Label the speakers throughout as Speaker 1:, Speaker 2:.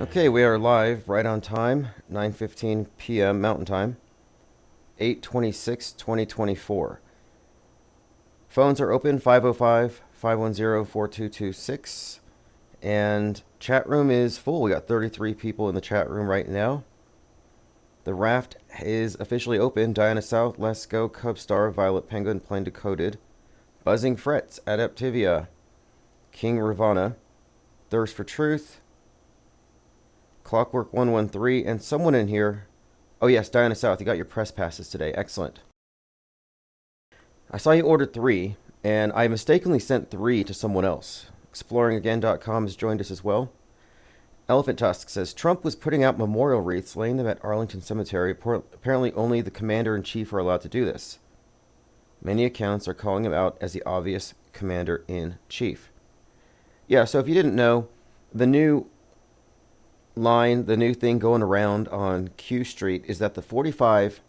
Speaker 1: Okay, we are live right on time, 9:15 p.m. Mountain Time, 8/26/2024. Phones are open 505-510-4226, and chat room is full. We got 33 people in the chat room right now. The raft is officially open. Diana South, Let's Go, Cubstar, Violet Penguin, Plain Decoded, Buzzing Frets, Adaptivia, King Ravana, Thirst for Truth, Clockwork 113, and someone in here. Oh yes, Diana South, you got your press passes today. Excellent. I saw you ordered 3, and I mistakenly sent 3 to someone else. ExploringAgain.com has joined us as well. Elephant Tusk says, Trump was putting out memorial wreaths, laying them at Arlington Cemetery. Apparently only the commander-in-chief are allowed to do this. Many accounts are calling him out as the obvious commander-in-chief. Yeah, so if you didn't know, the new line, the new thing going around on Q Street is that the 45-47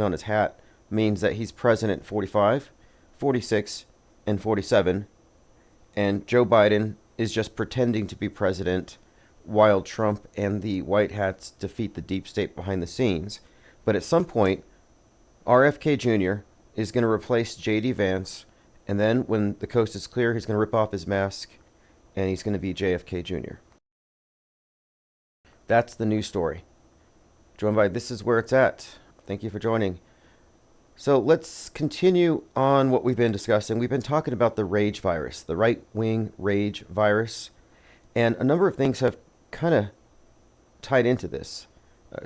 Speaker 1: on his hat means that he's president 45, 46, and 47, and Joe Biden is just pretending to be president while Trump and the White Hats defeat the deep state behind the scenes. But at some point, RFK Jr. is going to replace J.D. Vance, and then when the coast is clear, he's going to rip off his mask, and he's going to be JFK Jr. That's the news story. Joined by This Is Where It's At. Thank you for joining. So let's continue on what we've been discussing. We've been talking about the rage virus, the right-wing rage virus, and a number of things have kind of tied into this.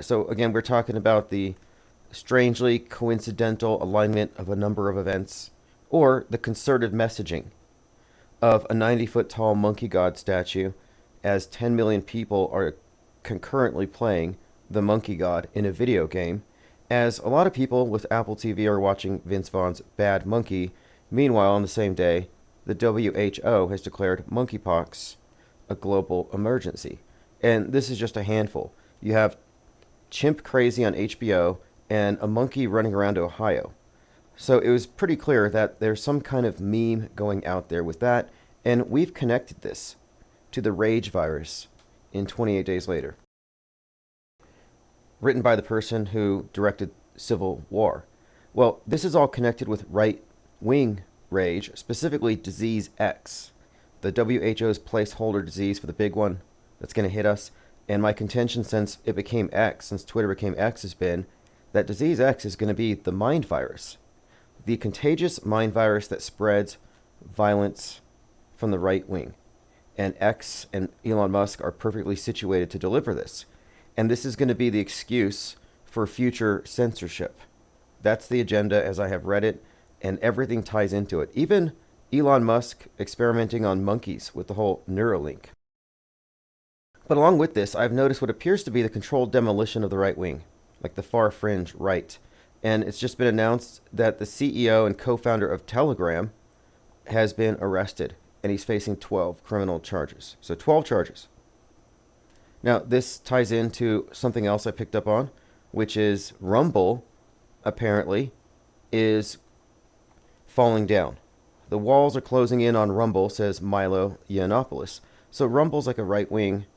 Speaker 1: So again, we're talking about the strangely coincidental alignment of a number of events, or the concerted messaging of a 90-foot tall monkey god statue as 10 million people are concurrently playing the monkey god in a video game, as a lot of people with Apple TV are watching Vince Vaughn's Bad Monkey. Meanwhile, on the same day, the WHO has declared monkeypox a global emergency. And this is just a handful. You have Chimp Crazy on HBO and a monkey running around Ohio. So it was pretty clear that there's some kind of meme going out there with that, and we've connected this to the rage virus in 28 Days Later, written by the person who directed Civil War. Well, this is all connected with right-wing rage, specifically Disease X, the WHO's placeholder disease for the big one that's going to hit us. And my contention since it became X, since Twitter became X, has been that Disease X is going to be the mind virus, the contagious mind virus that spreads violence from the right wing. And X and Elon Musk are perfectly situated to deliver this. And this is going to be the excuse for future censorship. That's the agenda as I have read it, and everything ties into it. Even Elon Musk experimenting on monkeys with the whole Neuralink. But along with this, I've noticed what appears to be the controlled demolition of the right wing, like the far fringe right. And it's just been announced that the CEO and co-founder of Telegram has been arrested, and he's facing 12 criminal charges. So 12 charges. Now, this ties into something else I picked up on, which is Rumble, apparently, is falling down. The walls are closing in on Rumble, says Milo Yiannopoulos. So Rumble's like a right-wing,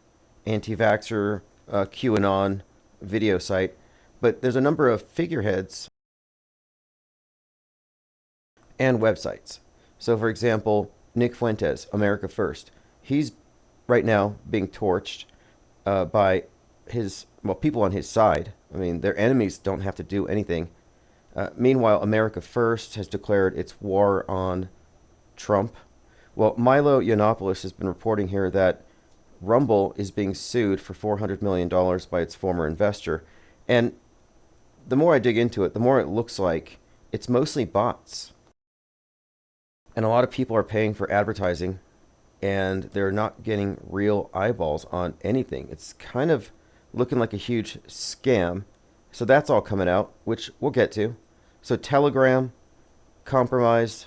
Speaker 1: anti-vaxxer, QAnon video site, but there's a number of figureheads and websites. So, for example, Nick Fuentes, America First, he's right now being torched by people on his side. I mean, their enemies don't have to do anything. Meanwhile, America First has declared its war on Trump. Well, Milo Yiannopoulos has been reporting here that Rumble is being sued for $400 million by its former investor. And the more I dig into it, the more it looks like it's mostly bots. And a lot of people are paying for advertising, and they're not getting real eyeballs on anything. It's kind of looking like a huge scam. So that's all coming out, which we'll get to. So Telegram compromised,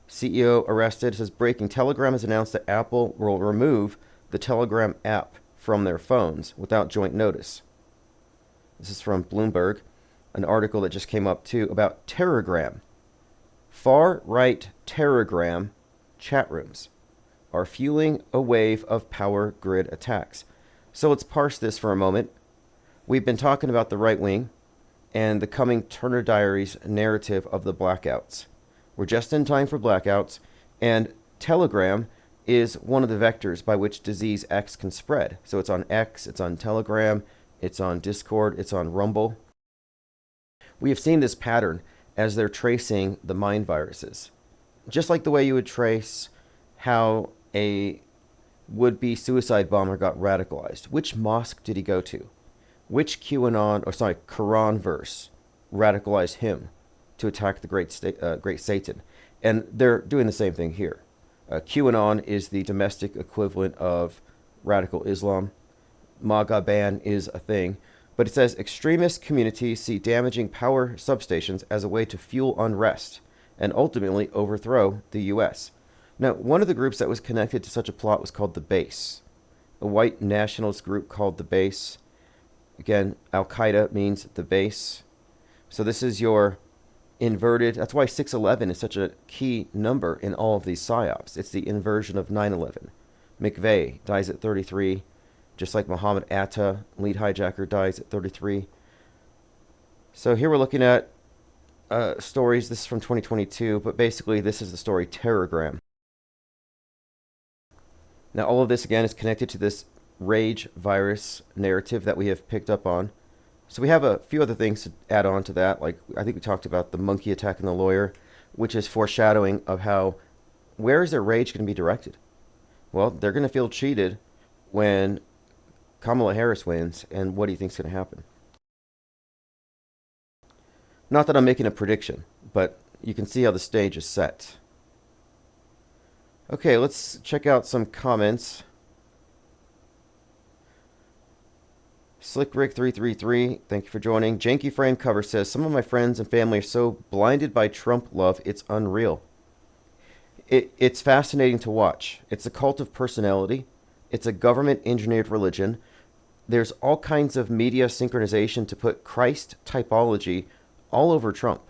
Speaker 1: CEO arrested. It says breaking: Telegram has announced that Apple will remove the Telegram app from their phones without joint notice. This is from Bloomberg, an article that just came up too about Terragram, far-right Terragram chat rooms are fueling a wave of power grid attacks. So let's parse this for a moment. We've been talking about the right wing and the coming Turner Diaries narrative of the blackouts. We're just in time for blackouts, and Telegram is one of the vectors by which disease X can spread. So it's on X, it's on Telegram, it's on Discord, it's on Rumble. We have seen this pattern as they're tracing the mind viruses. Just like the way you would trace how a would-be suicide bomber got radicalized. Which mosque did he go to? Which Quran verse radicalized him to attack the great Satan? And they're doing the same thing here. QAnon is the domestic equivalent of radical Islam. MAGA ban is a thing. But it says extremist communities see damaging power substations as a way to fuel unrest and ultimately overthrow the U.S. Now, one of the groups that was connected to such a plot was called the Base, a white nationalist group called the Base. Again, Al-Qaeda means the base. So this is your inverted. That's why 6/11 is such a key number in all of these psyops. It's the inversion of 9/11. McVeigh dies at 33, just like Mohammed Atta, lead hijacker, dies at 33. So here we're looking at stories. This is from 2022, but basically this is the story Terrorgram. Now all of this again is connected to this rage virus narrative that we have picked up on. So we have a few other things to add on to that. Like I think we talked about the monkey attacking the lawyer, which is foreshadowing of how, where is their rage going to be directed? Well, they're going to feel cheated when Kamala Harris wins, and what do you think is going to happen? Not that I'm making a prediction, but you can see how the stage is set. Okay, let's check out some comments. SlickRick333, thank you for joining. Janky Frame Cover says, some of my friends and family are so blinded by Trump love, it's unreal. It's fascinating to watch. It's a cult of personality. It's a government-engineered religion. There's all kinds of media synchronization to put Christ typology all over Trump.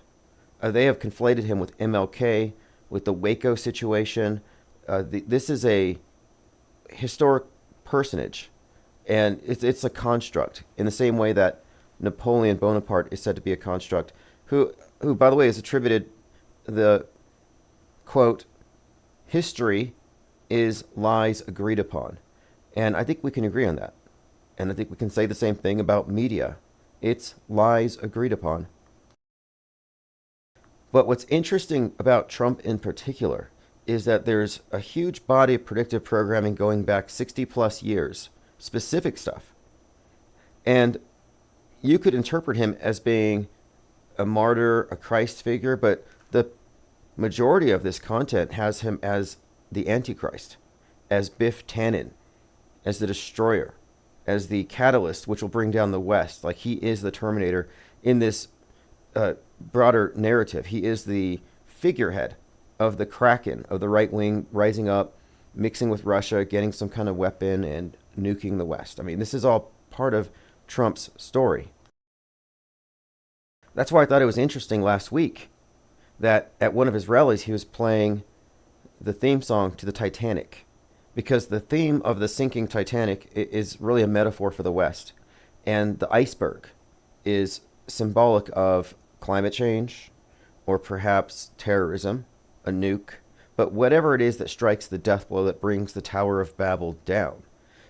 Speaker 1: They have conflated him with MLK, with the Waco situation. This is a historic personage. And it's a construct, in the same way that Napoleon Bonaparte is said to be a construct, who by the way, is attributed the, quote, history is lies agreed upon. And I think we can agree on that. And I think we can say the same thing about media. It's lies agreed upon. But what's interesting about Trump in particular is that there's a huge body of predictive programming going back 60 plus years. Specific stuff. And you could interpret him as being a martyr, a Christ figure, but the majority of this content has him as the Antichrist, as Biff Tannen, as the destroyer, as the catalyst which will bring down the West. Like he is the Terminator in this broader narrative. He is the figurehead of the Kraken, of the right wing rising up, mixing with Russia, getting some kind of weapon, and nuking the West. I mean, this is all part of Trump's story. That's why I thought it was interesting last week that at one of his rallies he was playing the theme song to the Titanic, because the theme of the sinking Titanic is really a metaphor for the West, and the iceberg is symbolic of climate change, or perhaps terrorism, a nuke, but whatever it is that strikes the death blow that brings the Tower of Babel down.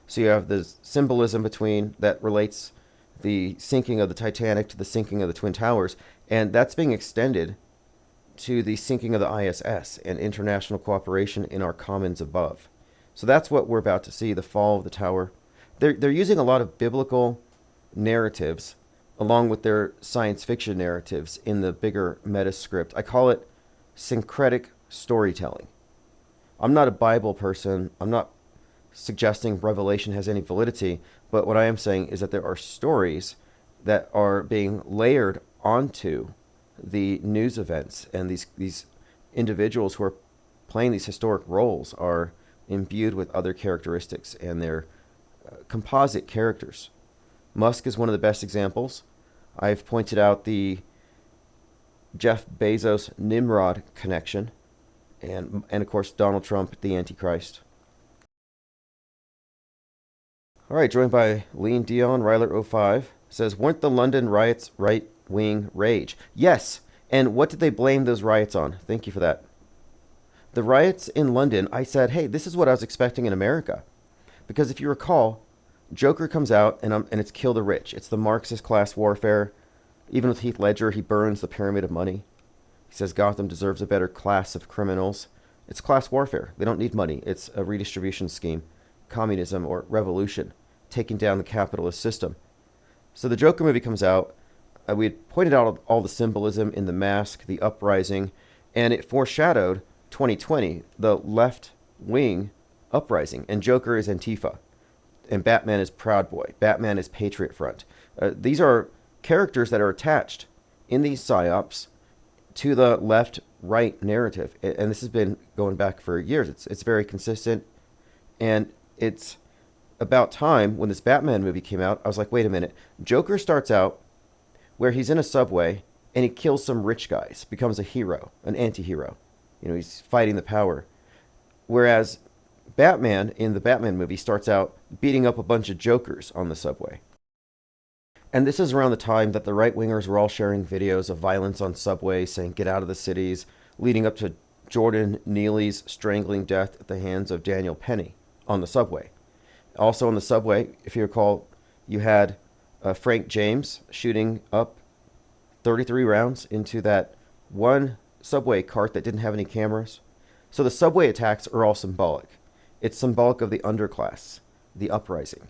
Speaker 1: So you have the symbolism between that relates the sinking of the Titanic to the sinking of the Twin Towers, and that's being extended to the sinking of the ISS and international cooperation in our commons above. So that's what we're about to see, the fall of the tower. They're using a lot of biblical narratives along with their science fiction narratives in the bigger meta script. I call it syncretic storytelling. I'm not a Bible person. I'm not suggesting Revelation has any validity, but what I am saying is that there are stories that are being layered onto the news events, and these individuals who are playing these historic roles are imbued with other characteristics, and they're composite characters. Musk is one of the best examples. I've pointed out the Jeff Bezos Nimrod connection, and of course Donald Trump, the Antichrist. All right, joined by Lean Dion, Ryler05, says, weren't the London riots right-wing rage? Yes, and what did they blame those riots on? Thank you for that. The riots in London, I said, hey, this is what I was expecting in America. Because if you recall, Joker comes out and it's kill the rich. It's the Marxist class warfare. Even with Heath Ledger, he burns the pyramid of money. He says Gotham deserves a better class of criminals. It's class warfare. They don't need money. It's a redistribution scheme, communism or revolution, taking down the capitalist system. So the Joker movie comes out. We had pointed out all the symbolism in the mask, the uprising, and it foreshadowed 2020, the left-wing uprising. And Joker is Antifa, and Batman is Proud Boy. Batman is Patriot Front. These are characters that are attached in these psyops to the left-right narrative. And this has been going back for years. It's very consistent. And it's about time when this Batman movie came out, I was like, wait a minute. Joker starts out where he's in a subway and he kills some rich guys, becomes a hero, an anti-hero. You know, he's fighting the power. Whereas Batman in the Batman movie starts out beating up a bunch of jokers on the subway. And this is around the time that the right-wingers were all sharing videos of violence on subways, saying get out of the cities, leading up to Jordan Neely's strangling death at the hands of Daniel Penny on the subway. Also on the subway, if you recall, you had Frank James shooting up 33 rounds into that one subway cart that didn't have any cameras. So the subway attacks are all symbolic. It's symbolic of the underclass, the uprising.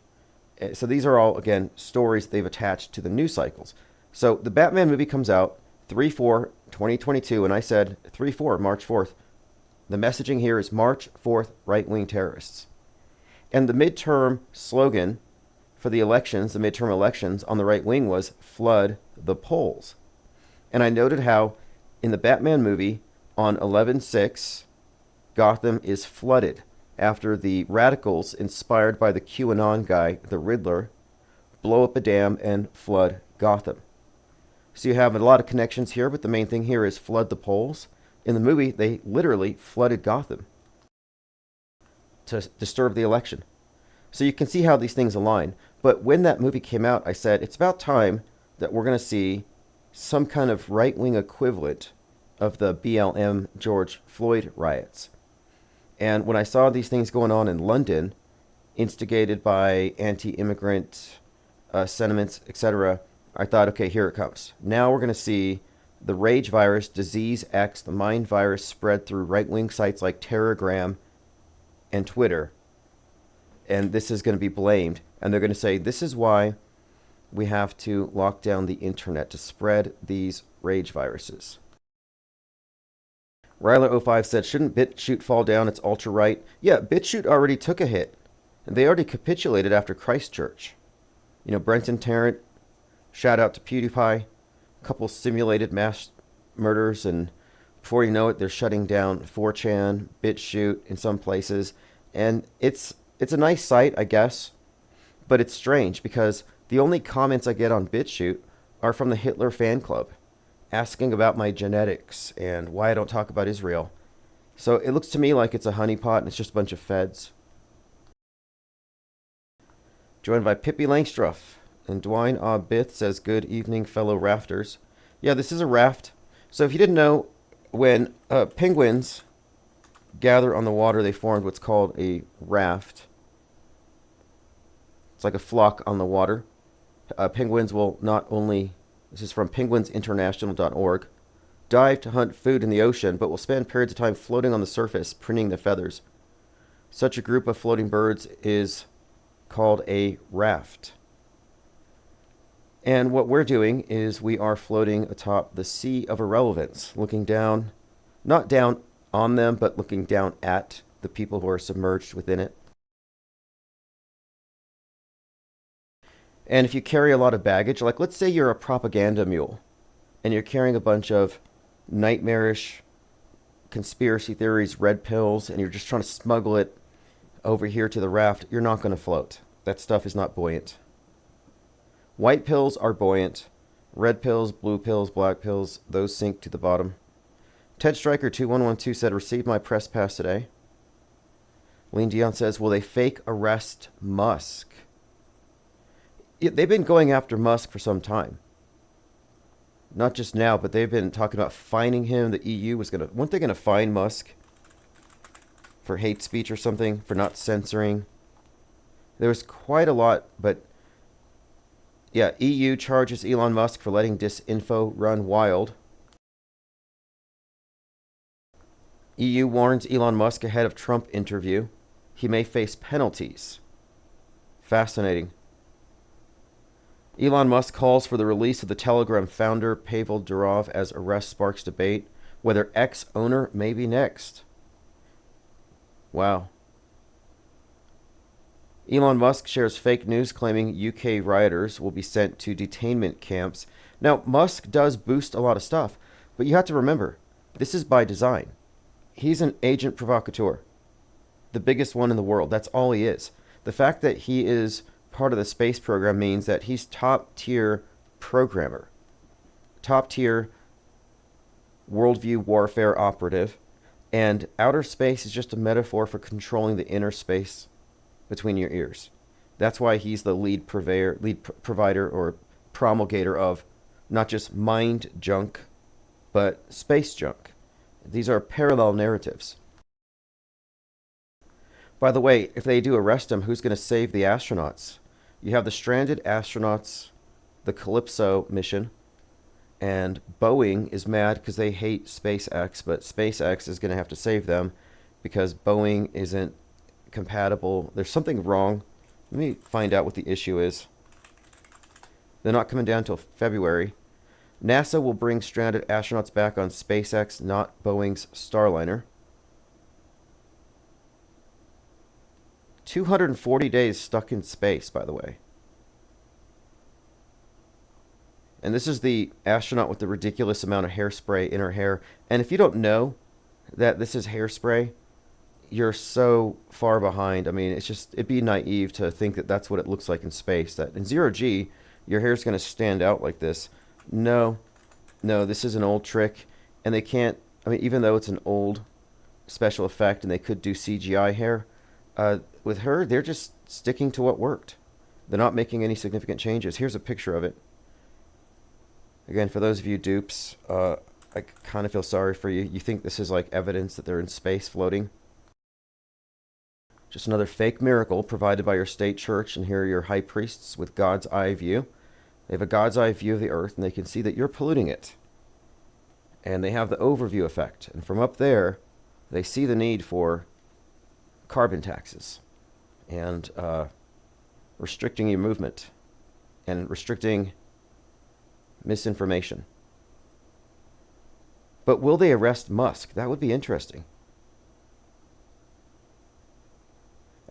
Speaker 1: So these are all, again, stories they've attached to the news cycles. So the Batman movie comes out 3/4/2022, and I said 3/4, March 4th. The messaging here is March 4th, right-wing terrorists. And the midterm slogan for the elections, the midterm elections on the right wing was flood the polls. And I noted how in the Batman movie on 11/6, Gotham is flooded after the radicals, inspired by the QAnon guy, the Riddler, blow up a dam and flood Gotham. So you have a lot of connections here, but the main thing here is flood the polls. In the movie, they literally flooded Gotham to disturb the election. So you can see how these things align. But when that movie came out, I said, it's about time that we're going to see some kind of right-wing equivalent of the BLM George Floyd riots. And when I saw these things going on in London, instigated by anti-immigrant sentiments, etc., I thought, okay, here it comes. Now we're going to see the rage virus, disease X, the mind virus spread through right-wing sites like Telegram and Twitter. And this is going to be blamed. And they're going to say, this is why we have to lock down the internet to spread these rage viruses. Ryler05 said, shouldn't BitChute fall down? It's ultra-right. Yeah, BitChute already took a hit. And they already capitulated after Christchurch. You know, Brenton Tarrant, shout out to PewDiePie, a couple simulated mass murders, and before you know it, they're shutting down 4chan, BitChute in some places. And it's a nice site, I guess, but it's strange because the only comments I get on BitChute are from the Hitler fan club, asking about my genetics and why I don't talk about Israel. So it looks to me like it's a honeypot and it's just a bunch of feds. Joined by Pippi Langstruff. And Dwayne Bith says, good evening, fellow rafters. Yeah, this is a raft. So if you didn't know, when penguins gather on the water, they formed what's called a raft. It's like a flock on the water. Penguins will not only, this is from penguinsinternational.org, dive to hunt food in the ocean, but will spend periods of time floating on the surface, preening their feathers. Such a group of floating birds is called a raft. And what we're doing is we are floating atop the sea of irrelevance, looking down, not down on them, but looking down at the people who are submerged within it. And if you carry a lot of baggage, like let's say you're a propaganda mule, and you're carrying a bunch of nightmarish conspiracy theories, red pills, and you're just trying to smuggle it over here to the raft, you're not going to float. That stuff is not buoyant. White pills are buoyant. Red pills, blue pills, black pills, those sink to the bottom. Ted Striker 2112 said, received my press pass today. Lean Dion says, will they fake arrest Musk? they've been going after Musk for some time. Not just now, but they've been talking about fining him. The EU weren't they gonna fine Musk for hate speech or something, for not censoring? There was quite a lot, but yeah, EU charges Elon Musk for letting disinfo run wild. EU warns Elon Musk ahead of Trump interview. He may face penalties. Fascinating. Elon Musk calls for the release of the Telegram founder Pavel Durov as arrest sparks debate whether X owner may be next. Wow. Elon Musk shares fake news claiming UK rioters will be sent to detainment camps. Now, Musk does boost a lot of stuff, but you have to remember, this is by design. He's an agent provocateur, the biggest one in the world. That's all he is. The fact that he is part of the space program means that he's top tier programmer, top tier worldview warfare operative, and outer space is just a metaphor for controlling the inner space between your ears. That's why he's the lead provider or promulgator of not just mind junk, but space junk. These are parallel narratives. By the way, if they do arrest him, who's going to save the astronauts? You have the stranded astronauts, the Calypso mission, and Boeing is mad because they hate SpaceX, but SpaceX is going to have to save them because Boeing isn't compatible. There's something wrong. Let me find out what the issue is. They're not coming down until February. NASA will bring stranded astronauts back on SpaceX, not Boeing's Starliner. 240 days stuck in space, by the way. And this is the astronaut with the ridiculous amount of hairspray in her hair. And if you don't know that this is hairspray, you're so far behind. I mean, it'd be naive to think that that's what it looks like in space. That in 0G, your hair's going to stand out like this. No, this is an old trick. And they can't, I mean, even though it's an old special effect and they could do CGI hair, with her, they're just sticking to what worked. They're not making any significant changes. Here's a picture of it. Again, for those of you dupes, I kind of feel sorry for you. You think this is like evidence that they're in space floating? Just another fake miracle provided by your state church, and here are your high priests with God's eye view. They have a God's eye view of the earth, and they can see that you're polluting it. And they have the overview effect. And from up there, they see the need for carbon taxes and restricting your movement and restricting misinformation. But will they arrest Musk? That would be interesting.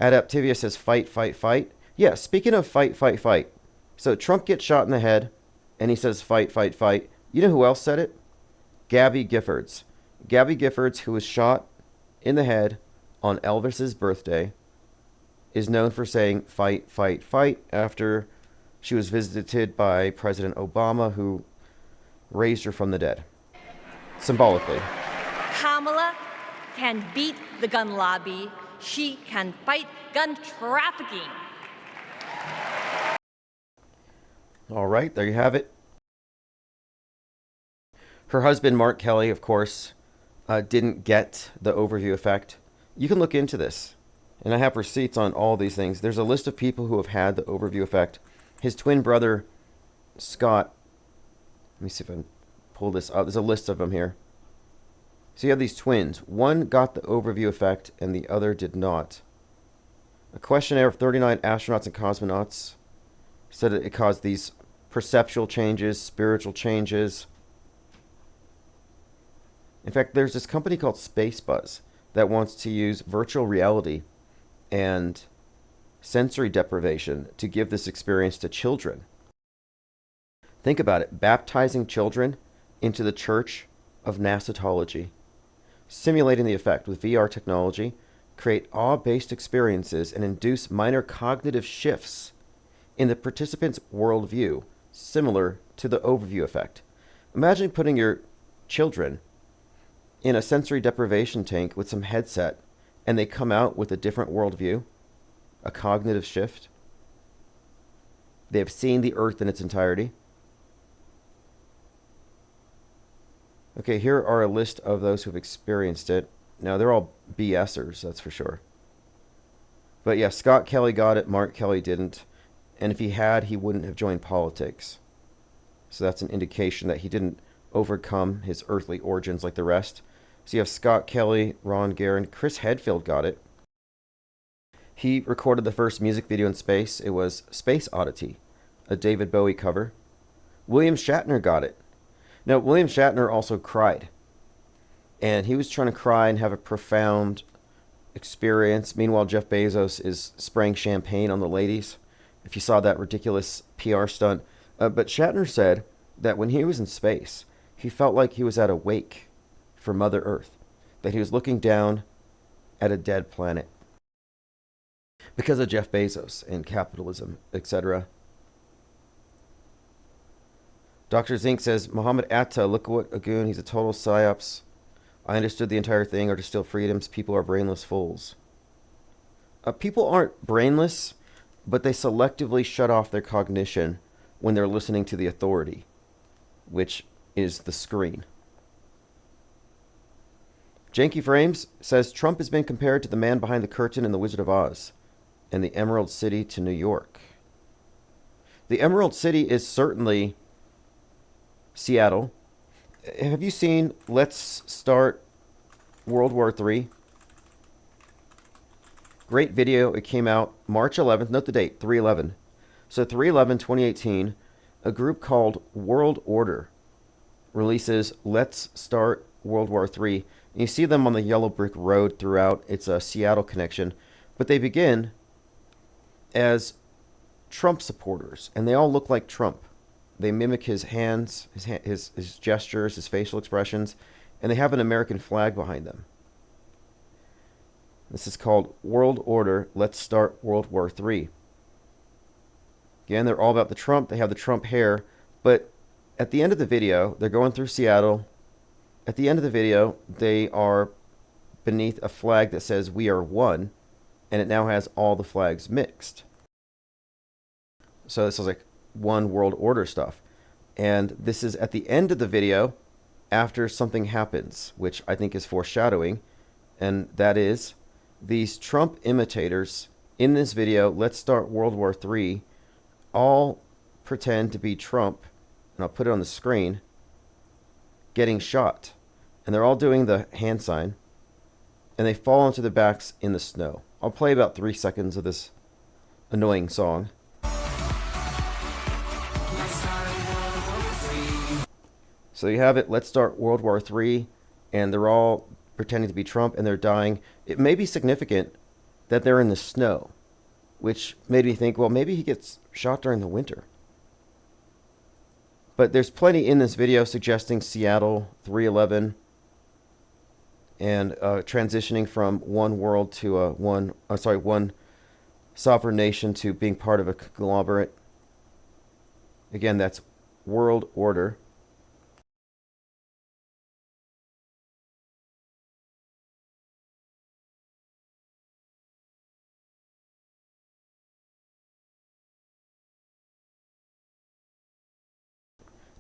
Speaker 1: Adaptivia says fight, fight, fight. Yeah, speaking of fight, fight, fight. So Trump gets shot in the head, and he says fight, fight, fight. You know who else said it? Gabby Giffords. Gabby Giffords, who was shot in the head on Elvis's birthday, is known for saying fight, fight, fight after she was visited by President Obama, who raised her from the dead. Symbolically.
Speaker 2: Kamala can beat the gun lobby. She can fight gun trafficking.
Speaker 1: All right, there you have it. Her husband, Mark Kelly, of course, didn't get the overview effect. You can look into this, and I have receipts on all these things. There's a list of people who have had the overview effect. His twin brother, Scott, let me see if I can pull this up. There's a list of them here. So you have these twins. One got the overview effect, and the other did not. A questionnaire of 39 astronauts and cosmonauts said that it caused these perceptual changes, spiritual changes. In fact, there's this company called SpaceBuzz that wants to use virtual reality and sensory deprivation to give this experience to children. Think about it, baptizing children into the church of Nasatology, simulating the effect with VR technology, create awe-based experiences and induce minor cognitive shifts in the participant's worldview, similar to the overview effect. Imagine putting your children in a sensory deprivation tank with some headset, and they come out with a different worldview, a cognitive shift. They have seen the earth in its entirety. Okay, here are a list of those who've experienced it. Now, they're all BSers, that's for sure. But yeah, Scott Kelly got it, Mark Kelly didn't. And if he had, he wouldn't have joined politics. So that's an indication that he didn't overcome his earthly origins like the rest. So you have Scott Kelly, Ron Guerin, Chris Hadfield got it. He recorded the first music video in space. It was Space Oddity, a David Bowie cover. William Shatner got it. Now, William Shatner also cried. And he was trying to cry and have a profound experience. Meanwhile, Jeff Bezos is spraying champagne on the ladies. If you saw that ridiculous PR stunt. But Shatner said that when he was in space, he felt like he was at a wake for Mother Earth. That he was looking down at a dead planet. Because of Jeff Bezos and capitalism, etc. Dr. Zink says, Muhammad Atta, look what a goon. He's a total psyops. I understood the entire thing are to steal freedoms. People are brainless fools. People aren't brainless, but they selectively shut off their cognition when they're listening to the authority, which is the screen. Janky Frames says, Trump has been compared to the man behind the curtain in The Wizard of Oz and the Emerald City to New York. The Emerald City is certainly Seattle. Have you seen Let's Start World War III? Great video. It came out March 11th. Note the date, 3/11. So 3/11/2018, a group called World Order releases Let's Start World War III. And you see them on the yellow brick road throughout. It's a Seattle connection. But they begin as Trump supporters, and they all look like Trump. They mimic his hands, his gestures, his facial expressions, and they have an American flag behind them. This is called World Order, Let's Start World War III. Again, they're all about the Trump. They have the Trump hair. But at the end of the video, they're going through Seattle. At the end of the video, they are beneath a flag that says, "We are one," and it now has all the flags mixed. So this is like one world order stuff. And this is at the end of the video after something happens, which I think is foreshadowing. And that is these Trump imitators in this video, Let's Start World War III, all pretend to be Trump, and I'll put it on the screen, getting shot. And they're all doing the hand sign, and they fall onto their backs in the snow. I'll play about 3 seconds of this annoying song. So you have it, Let's Start World War III, and they're all pretending to be Trump, and they're dying. It may be significant that they're in the snow, which made me think, well, maybe he gets shot during the winter. But there's plenty in this video suggesting Seattle, 3/11, and transitioning from one world to one sovereign nation to being part of a conglomerate. Again, that's World Order.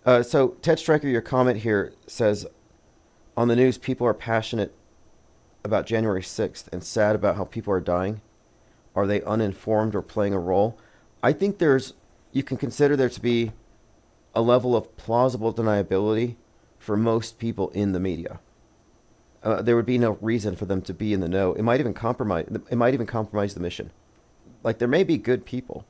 Speaker 1: So, Ted Stryker, your comment here says, on the news, people are passionate about January 6th and sad about how people are dying. Are they uninformed or playing a role? I think you can consider there to be a level of plausible deniability for most people in the media. There would be no reason for them to be in the know. It might even compromise the mission. Like, there may be good people,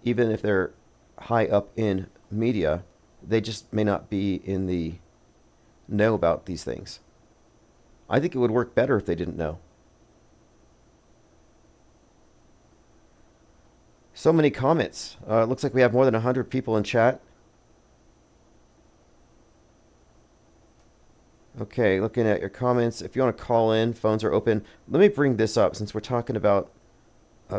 Speaker 1: even if they're high up in media, they just may not be in the know about these things. I think it would work better if they didn't know. So many comments. It looks like we have more than 100 people in chat. Okay, looking at your comments. If you want to call in, phones are open. Let me bring this up since we're talking about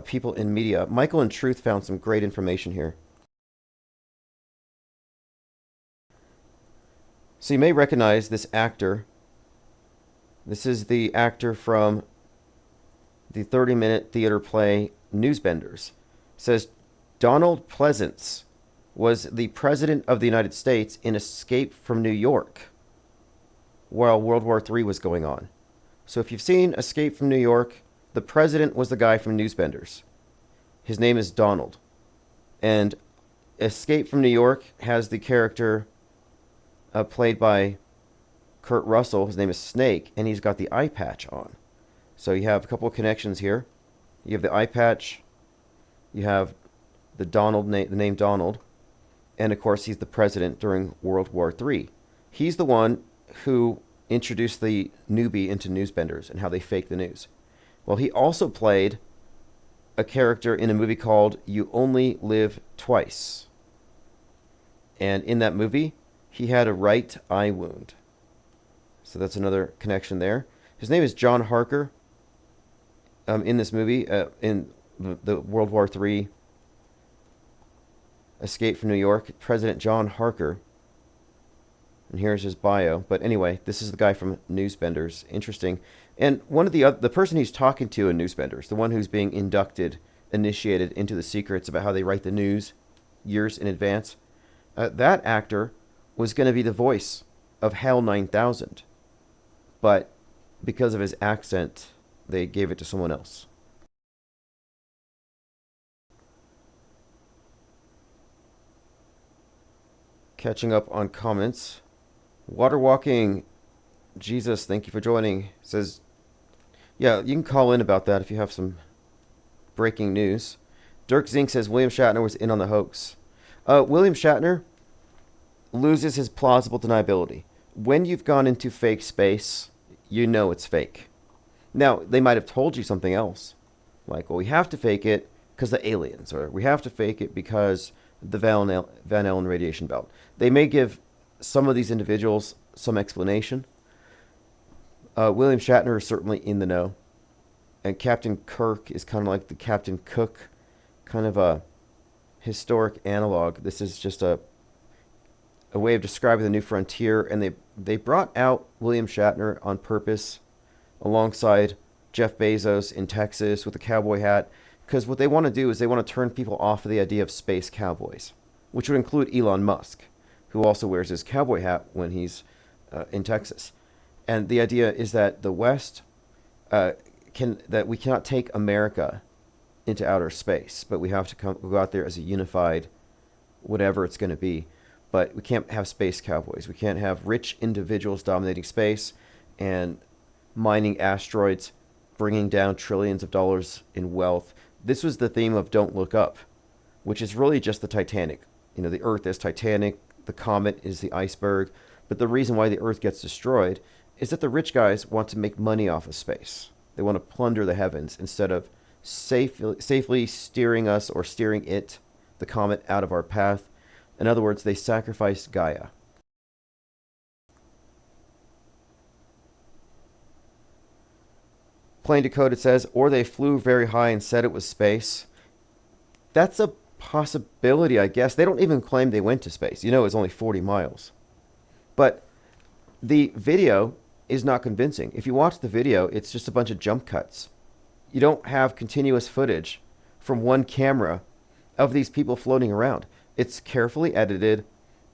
Speaker 1: people in media. Michael in Truth found some great information here. So you may recognize this actor. This is the actor from the 30-minute theater play Newsbenders. It says Donald Pleasance was the president of the United States in Escape from New York while World War III was going on. So if you've seen Escape from New York, the president was the guy from Newsbenders. His name is Donald. And Escape from New York has the character played by Kurt Russell. His name is Snake, and he's got the eye patch on. So you have a couple of connections here. You have the eye patch. You have the name Donald. And, of course, he's the president during World War III. He's the one who introduced the newbie into Newsbenders and how they fake the news. Well, he also played a character in a movie called You Only Live Twice. And in that movie, he had a right eye wound. So that's another connection there. His name is John Harker. In this movie, in the World War III Escape from New York, President John Harker. And here's his bio. But anyway, this is the guy from Newsbenders. Interesting. And one of the person he's talking to in Newsbenders, the one who's being initiated into the secrets about how they write the news years in advance, that actor was going to be the voice of Hal 9000. But because of his accent, they gave it to someone else. Catching up on comments. Water Walking Jesus, thank you for joining. Says, yeah, you can call in about that if you have some breaking news. Dirk Zink says William Shatner was in on the hoax. William Shatner loses his plausible deniability. When you've gone into fake space, you know it's fake. Now, they might have told you something else. Like, well, we have to fake it because the aliens, or we have to fake it because the Van Allen radiation belt. They may give some of these individuals some explanation. William Shatner is certainly in the know. And Captain Kirk is kind of like the Captain Cook, kind of a historic analog. This is just a way of describing the new frontier. And they brought out William Shatner on purpose alongside Jeff Bezos in Texas with a cowboy hat. Because what they want to do is they want to turn people off of the idea of space cowboys, which would include Elon Musk, who also wears his cowboy hat when he's in Texas. And the idea is that the West that we cannot take America into outer space, but we have to go out there as a unified, whatever it's going to be. But we can't have space cowboys. We can't have rich individuals dominating space and mining asteroids, bringing down trillions of dollars in wealth. This was the theme of Don't Look Up, which is really just the Titanic. You know, the Earth is Titanic, the comet is the iceberg, but the reason why the Earth gets destroyed is that the rich guys want to make money off of space. They want to plunder the heavens instead of safely steering us or steering the comet, out of our path. In other words, they sacrifice Gaia. Plain Decoded says, or they flew very high and said it was space. That's a possibility, I guess. They don't even claim they went to space. You know, it's only 40 miles. But the video is not convincing. If you watch the video, it's just a bunch of jump cuts. You don't have continuous footage from one camera of these people floating around. It's carefully edited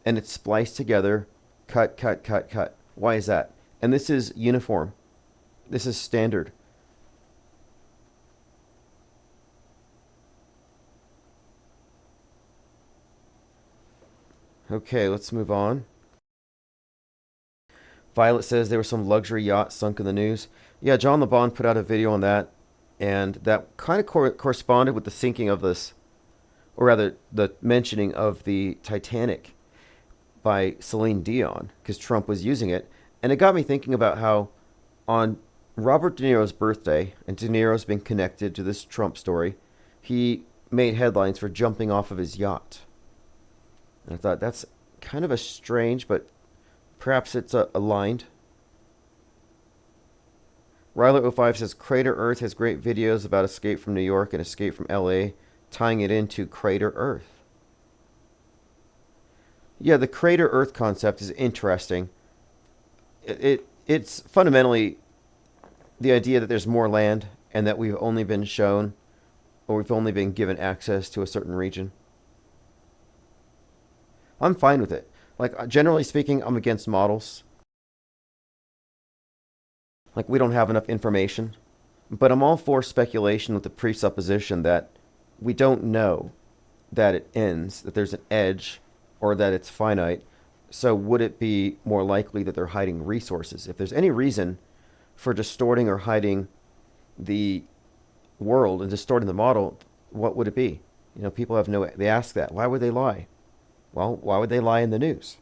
Speaker 1: and it's spliced together. Cut, cut, cut, cut. Why is that? And this is uniform. This is standard. Okay, let's move on. Violet says there was some luxury yacht sunk in the news. Yeah, John LeBon put out a video on that, and that kind of corresponded with the sinking of this, or rather, the mentioning of the Titanic by Celine Dion, because Trump was using it. And it got me thinking about how on Robert De Niro's birthday, and De Niro's been connected to this Trump story, he made headlines for jumping off of his yacht. And I thought that's kind of a strange, but perhaps it's aligned. Ryler05 says, Crater Earth has great videos about Escape from New York and Escape from LA, tying it into Crater Earth. Yeah, the Crater Earth concept is interesting. It's fundamentally the idea that there's more land and that we've only been shown or we've only been given access to a certain region. I'm fine with it. Like, generally speaking, I'm against models. Like, we don't have enough information. But I'm all for speculation with the presupposition that we don't know that it ends, that there's an edge, or that it's finite. So would it be more likely that they're hiding resources? If there's any reason for distorting or hiding the world and distorting the model, what would it be? People they ask that. Why would they lie? Well, why would they lie in the news?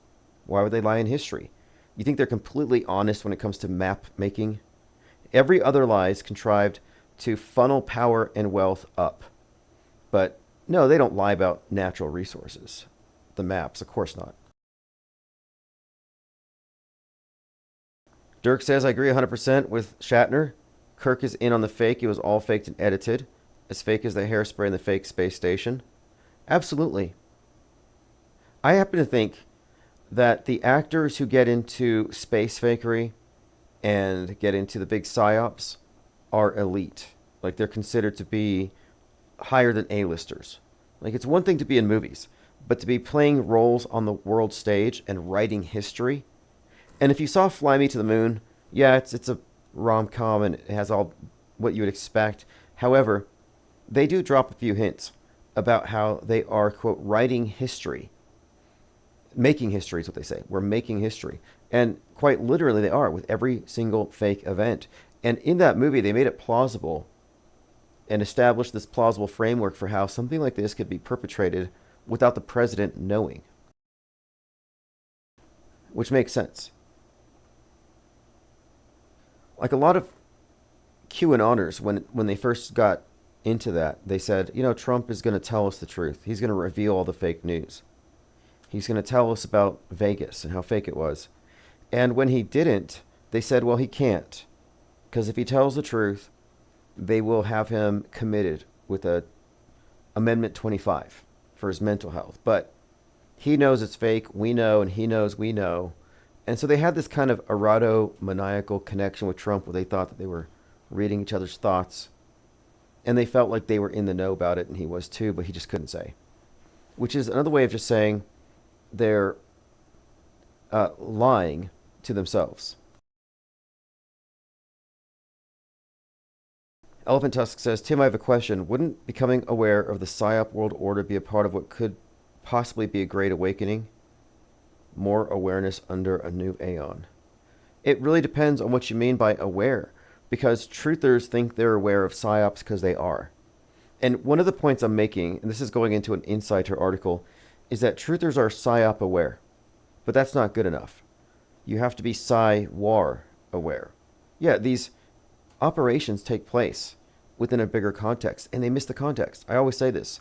Speaker 1: Why would they lie in history? You think they're completely honest when it comes to map making? Every other lie is contrived to funnel power and wealth up. But no, they don't lie about natural resources. The maps, of course not. Dirk says, I agree 100% with Shatner. Kirk is in on the fake. It was all faked and edited. As fake as the hairspray in the fake space station. Absolutely. I happen to think that the actors who get into space fakery and get into the big psyops are elite. Like, they're considered to be higher than A-listers. Like, it's one thing to be in movies, but to be playing roles on the world stage and writing history. And if you saw Fly Me to the Moon, yeah, it's a rom-com and it has all what you would expect. However, they do drop a few hints about how they are, quote, writing history. Making history is what they say. We're making history. And quite literally they are with every single fake event. And in that movie, they made it plausible and established this plausible framework for how something like this could be perpetrated without the president knowing. Which makes sense. Like a lot of QAnoners, when they first got into that, they said, Trump is going to tell us the truth. He's going to reveal all the fake news. He's going to tell us about Vegas and how fake it was. And when he didn't, they said, well, he can't. Because if he tells the truth, they will have him committed with a Amendment 25 for his mental health. But he knows it's fake, we know, and he knows we know. And so they had this kind of eroto-maniacal connection with Trump where they thought that they were reading each other's thoughts. And they felt like they were in the know about it, and he was too, but he just couldn't say. Which is another way of just saying they're lying to themselves. Elephant Tusk says, Tim, I have a question. Wouldn't becoming aware of the PSYOP world order be a part of what could possibly be a great awakening? More awareness under a new aeon. It really depends on what you mean by aware, because truthers think they're aware of PSYOPs because they are. And one of the points I'm making, and this is going into an Insider article, is that truthers are PSYOP aware. But that's not good enough. You have to be PSY-WAR aware. Yeah, these operations take place within a bigger context, and they miss the context. I always say this.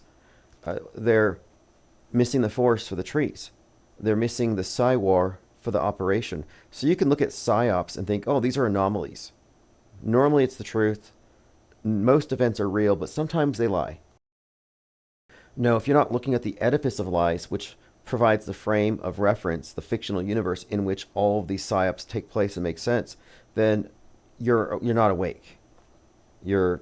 Speaker 1: They're missing the forest for the trees. They're missing the PSY-WAR for the operation. So you can look at PSYOPs and think, oh, these are anomalies. Normally it's the truth. Most events are real, but sometimes they lie. No, if you're not looking at the edifice of lies, which provides the frame of reference, the fictional universe in which all of these PSYOPs take place and make sense, then you're not awake. Your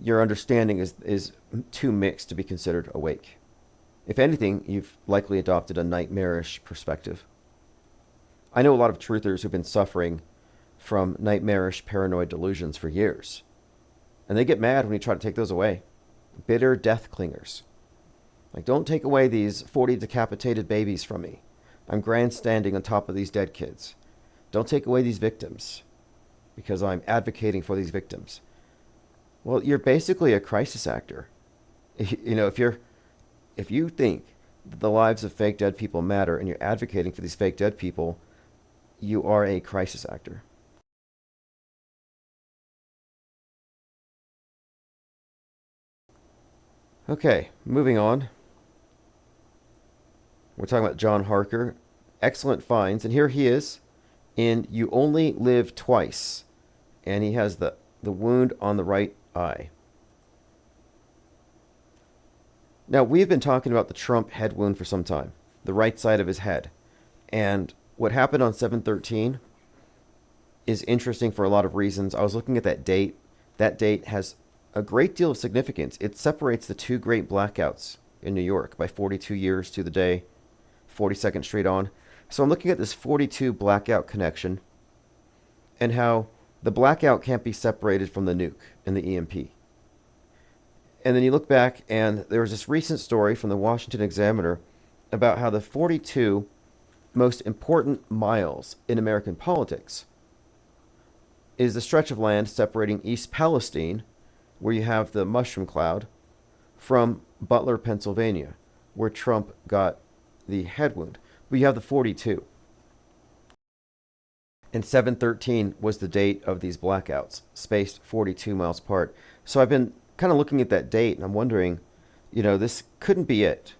Speaker 1: understanding is too mixed to be considered awake. If anything, you've likely adopted a nightmarish perspective. I know a lot of truthers who've been suffering from nightmarish paranoid delusions for years. And they get mad when you try to take those away. Bitter death clingers. Like, don't take away these 40 decapitated babies from me. I'm grandstanding on top of these dead kids. Don't take away these victims because I'm advocating for these victims. Well, you're basically a crisis actor. If you think that the lives of fake dead people matter and you're advocating for these fake dead people, you are a crisis actor. Okay, moving on. We're talking about John Harker. Excellent finds. And here he is in You Only Live Twice. And he has the wound on the right eye. Now, we've been talking about the Trump head wound for some time. The right side of his head. And what happened on 7/13 is interesting for a lot of reasons. I was looking at that date. That date has a great deal of significance. It separates the two great blackouts in New York by 42 years to the day, 42nd Street on. So I'm looking at this 42 blackout connection and how the blackout can't be separated from the nuke and the EMP. And then you look back, and there was this recent story from the Washington Examiner about how the 42 most important miles in American politics is the stretch of land separating East Palestine, where you have the mushroom cloud, from Butler, Pennsylvania, where Trump got the head wound. But you have the 42. And 7/13 was the date of these blackouts, spaced 42 miles apart. So I've been kind of looking at that date, and I'm wondering, this couldn't be it.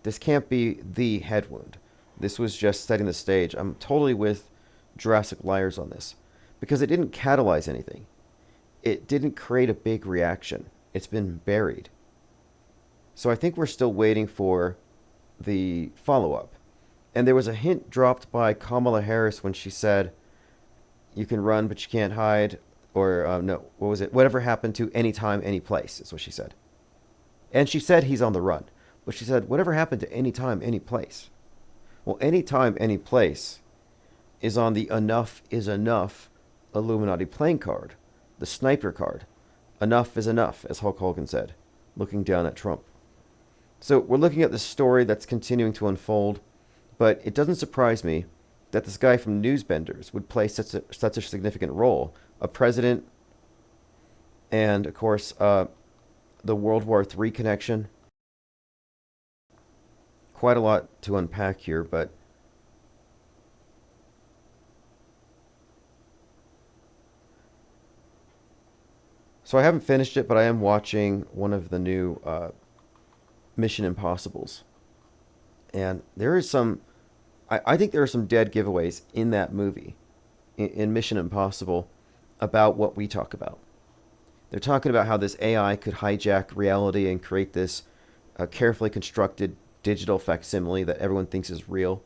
Speaker 1: This can't be the head wound. This was just setting the stage. I'm totally with Jurassic Liars on this, because it didn't catalyze anything. It didn't create a big reaction. It's been buried. So I think we're still waiting for the follow-up. And there was a hint dropped by Kamala Harris when she said, you can run, but you can't hide. Or, no, what was it? Whatever happened to anytime, any place, is what she said. And she said he's on the run. But she said, whatever happened to anytime, any place? Well, anytime, any place is on the enough is enough Illuminati playing card, the sniper card. Enough is enough, as Hulk Hogan said, looking down at Trump. So we're looking at this story that's continuing to unfold, but it doesn't surprise me that this guy from Newsbenders would play such a significant role. A president, and of course, the World War III connection. Quite a lot to unpack here, but so I haven't finished it, but I am watching one of the new Mission Impossibles. And there is some, I think there are some dead giveaways in that movie, in Mission Impossible, about what we talk about. They're talking about how this AI could hijack reality and create this carefully constructed digital facsimile that everyone thinks is real,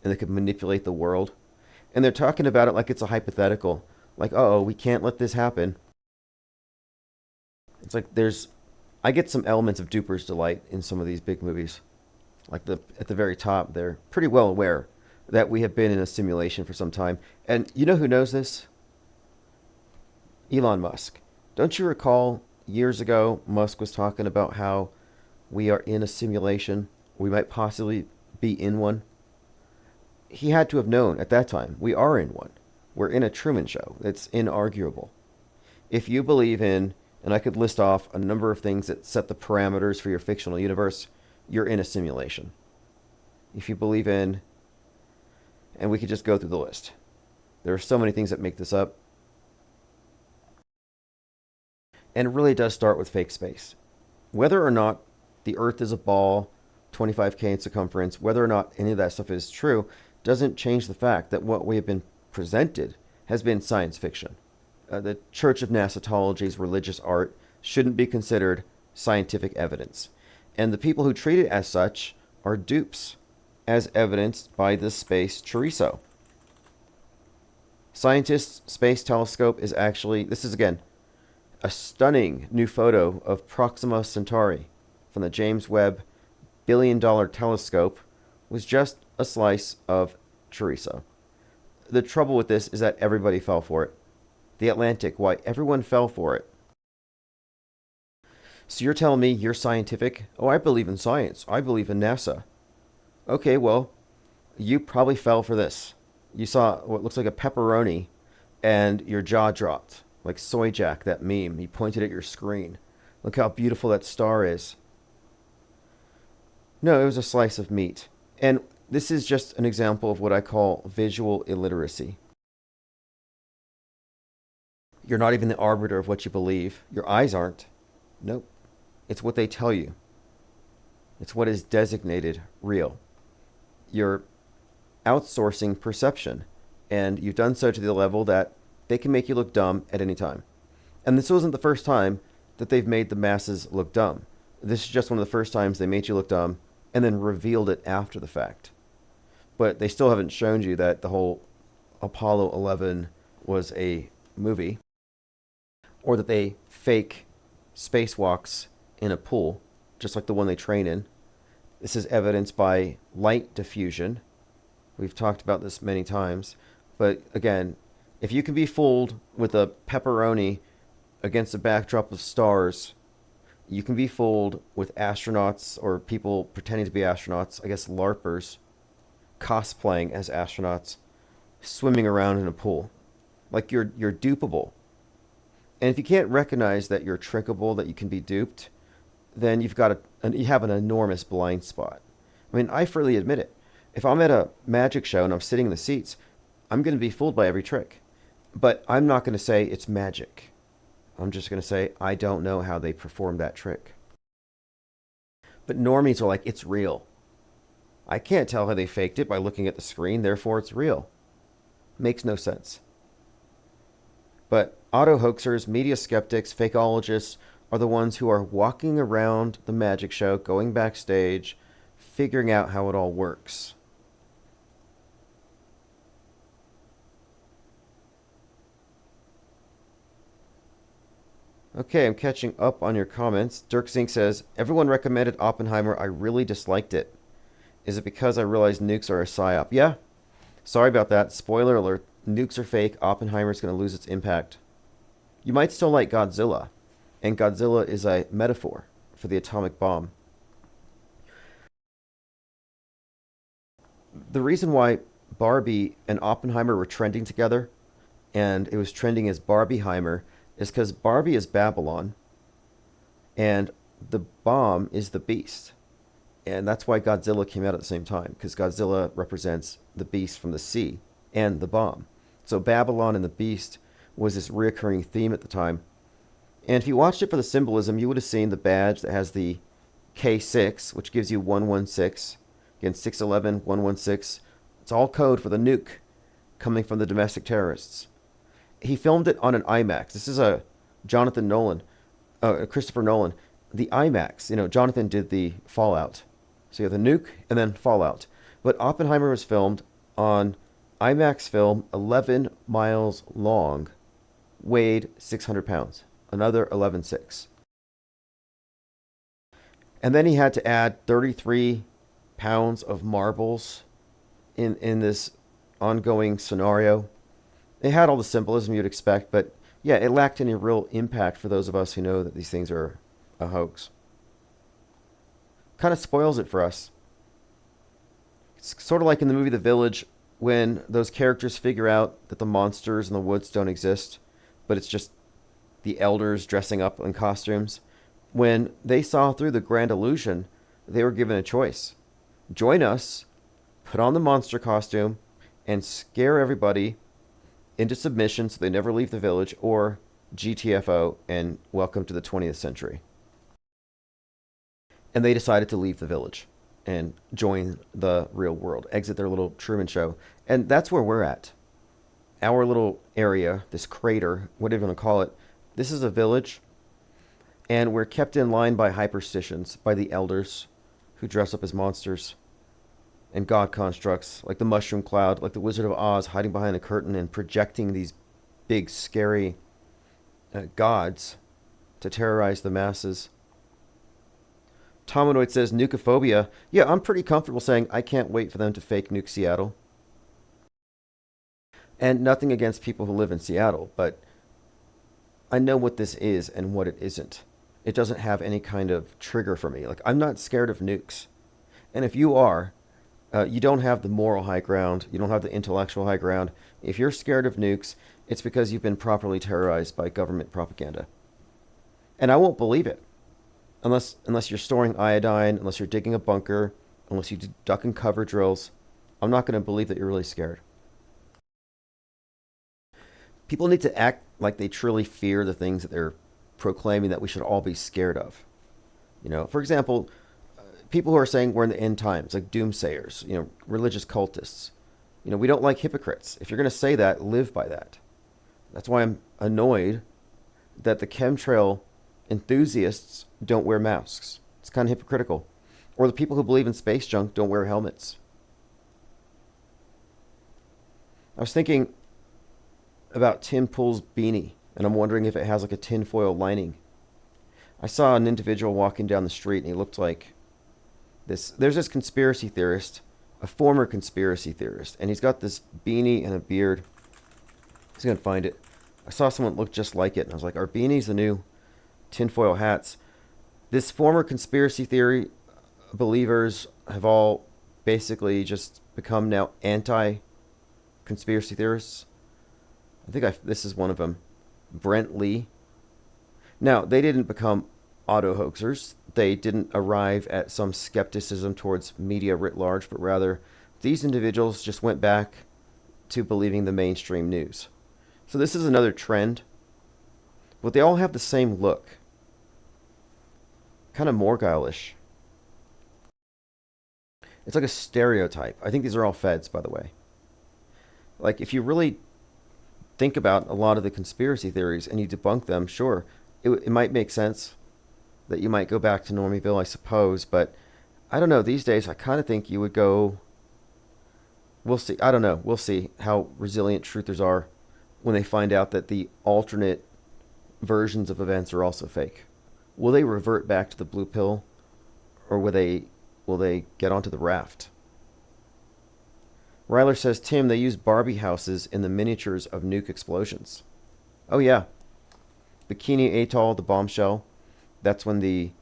Speaker 1: and they could manipulate the world. And they're talking about it like it's a hypothetical, like, uh-oh, we can't let this happen. It's like I get some elements of Duper's Delight in some of these big movies. Like at the very top, they're pretty well aware that we have been in a simulation for some time. And you know who knows this? Elon Musk. Don't you recall years ago, Musk was talking about how we are in a simulation? We might possibly be in one. He had to have known at that time we are in one. We're in a Truman Show. It's inarguable. If you believe in, and I could list off a number of things that set the parameters for your fictional universe, you're in a simulation. If you believe in, and we could just go through the list. There are so many things that make this up. And it really does start with fake space. Whether or not the Earth is a ball, 25K in circumference, whether or not any of that stuff is true, doesn't change the fact that what we have been presented has been science fiction. The Church of Nasatology's religious art shouldn't be considered scientific evidence. And the people who treat it as such are dupes, as evidenced by the space chorizo. Scientists' space telescope is actually, this is again, a stunning new photo of Proxima Centauri from the James Webb billion-dollar telescope, was just a slice of chorizo. The trouble with this is that everybody fell for it. The Atlantic, why everyone fell for it. So you're telling me you're scientific? Oh, I believe in science. I believe in NASA. Okay, well, you probably fell for this. You saw what looks like a pepperoni and your jaw dropped. Like Soy Jack, that meme. He pointed at your screen. Look how beautiful that star is. No, it was a slice of meat. And this is just an example of what I call visual illiteracy. You're not even the arbiter of what you believe. Your eyes aren't. Nope. It's what they tell you. It's what is designated real. You're outsourcing perception. And you've done so to the level that they can make you look dumb at any time. And this wasn't the first time that they've made the masses look dumb. This is just one of the first times they made you look dumb and then revealed it after the fact. But they still haven't shown you that the whole Apollo 11 was a movie, or that they fake spacewalks in a pool, just like the one they train in. This is evidenced by light diffusion. We've talked about this many times. But again, if you can be fooled with a pepperoni against a backdrop of stars, you can be fooled with astronauts or people pretending to be astronauts, I guess LARPers, cosplaying as astronauts, swimming around in a pool. Like you're dupable. And if you can't recognize that you're trickable, that you can be duped, then you have an enormous blind spot. I mean, I freely admit it. If I'm at a magic show and I'm sitting in the seats, I'm going to be fooled by every trick. But I'm not going to say it's magic. I'm just going to say I don't know how they performed that trick. But normies are like, it's real. I can't tell how they faked it by looking at the screen, therefore it's real. Makes no sense. But auto-hoaxers, media skeptics, fakeologists are the ones who are walking around the magic show, going backstage, figuring out how it all works. Okay, I'm catching up on your comments. Dirk Zink says, everyone recommended Oppenheimer. I really disliked it. Is it because I realized nukes are a psyop? Yeah. Sorry about that. Spoiler alert. Nukes are fake. Oppenheimer's going to lose its impact. You might still like Godzilla. And Godzilla is a metaphor for the atomic bomb. The reason why Barbie and Oppenheimer were trending together, and it was trending as Barbieheimer, is because Barbie is Babylon, and the bomb is the beast. And that's why Godzilla came out at the same time, because Godzilla represents the beast from the sea and the bomb. So Babylon and the beast was this reoccurring theme at the time. And if you watched it for the symbolism, you would have seen the badge that has the K6, which gives you 116. Again, 611, 116. It's all code for the nuke coming from the domestic terrorists. He filmed it on an IMAX. This is a Christopher Nolan. The IMAX, Jonathan did the Fallout. So you have the nuke and then Fallout. But Oppenheimer was filmed on IMAX film, 11 miles long, weighed 600 pounds. Another 11.6. And then he had to add 33 pounds of marbles in this ongoing scenario. It had all the symbolism you'd expect, but yeah, it lacked any real impact for those of us who know that these things are a hoax. Kind of spoils it for us. It's sort of like in the movie The Village, when those characters figure out that the monsters in the woods don't exist, but it's just the elders dressing up in costumes. When they saw through the grand illusion, they were given a choice. Join us, put on the monster costume, and scare everybody into submission so they never leave the village, or GTFO and welcome to the 20th century. And they decided to leave the village and join the real world, exit their little Truman Show. And that's where we're at. Our little area, this crater, whatever you want to call it, this is a village, and we're kept in line by hyperstitions, by the elders who dress up as monsters and god constructs, like the mushroom cloud, like the Wizard of Oz hiding behind a curtain and projecting these big, scary gods to terrorize the masses. Tomanoid says, nukeophobia. Yeah, I'm pretty comfortable saying I can't wait for them to fake nuke Seattle. And nothing against people who live in Seattle, but I know what this is and what it isn't. It doesn't have any kind of trigger for me. Like, I'm not scared of nukes. And if you are, you don't have the moral high ground. You don't have the intellectual high ground. If you're scared of nukes, it's because you've been properly terrorized by government propaganda. And I won't believe it. Unless you're storing iodine, unless you're digging a bunker, unless you do duck and cover drills, I'm not going to believe that you're really scared. People need to act like they truly fear the things that they're proclaiming that we should all be scared of. For example, people who are saying we're in the end times, like doomsayers, religious cultists. We don't like hypocrites. If you're going to say that, live by that. That's why I'm annoyed that the chemtrail enthusiasts don't wear masks. It's kind of hypocritical. Or the people who believe in space junk don't wear helmets. I was thinking about Tim Pool's beanie, and I'm wondering if it has like a tinfoil lining. I saw an individual walking down the street, and he looked like this. There's this conspiracy theorist, a former conspiracy theorist, and he's got this beanie and a beard. He's going to find it. I saw someone look just like it, and I was like, are beanies the new tinfoil hats? This former conspiracy theory believers have all basically just become now anti-conspiracy theorists. I think this is one of them, Brent Lee. Now, they didn't become auto-hoaxers. They didn't arrive at some skepticism towards media writ large, but rather these individuals just went back to believing the mainstream news. So this is another trend, but they all have the same look. Kind of Morgile-ish. It's like a stereotype. I think these are all feds, by the way. Like, if you really think about a lot of the conspiracy theories and you debunk them, sure, it might make sense that you might go back to Normieville, I suppose, but I don't know. These days, I kind of think you would go... We'll see. I don't know. We'll see how resilient truthers are when they find out that the alternate versions of events are also fake. Will they revert back to the blue pill, or will they get onto the raft? Ryler says, Tim, they use Barbie houses in the miniatures of nuke explosions. Oh, yeah. Bikini Atoll, the bombshell. That's when the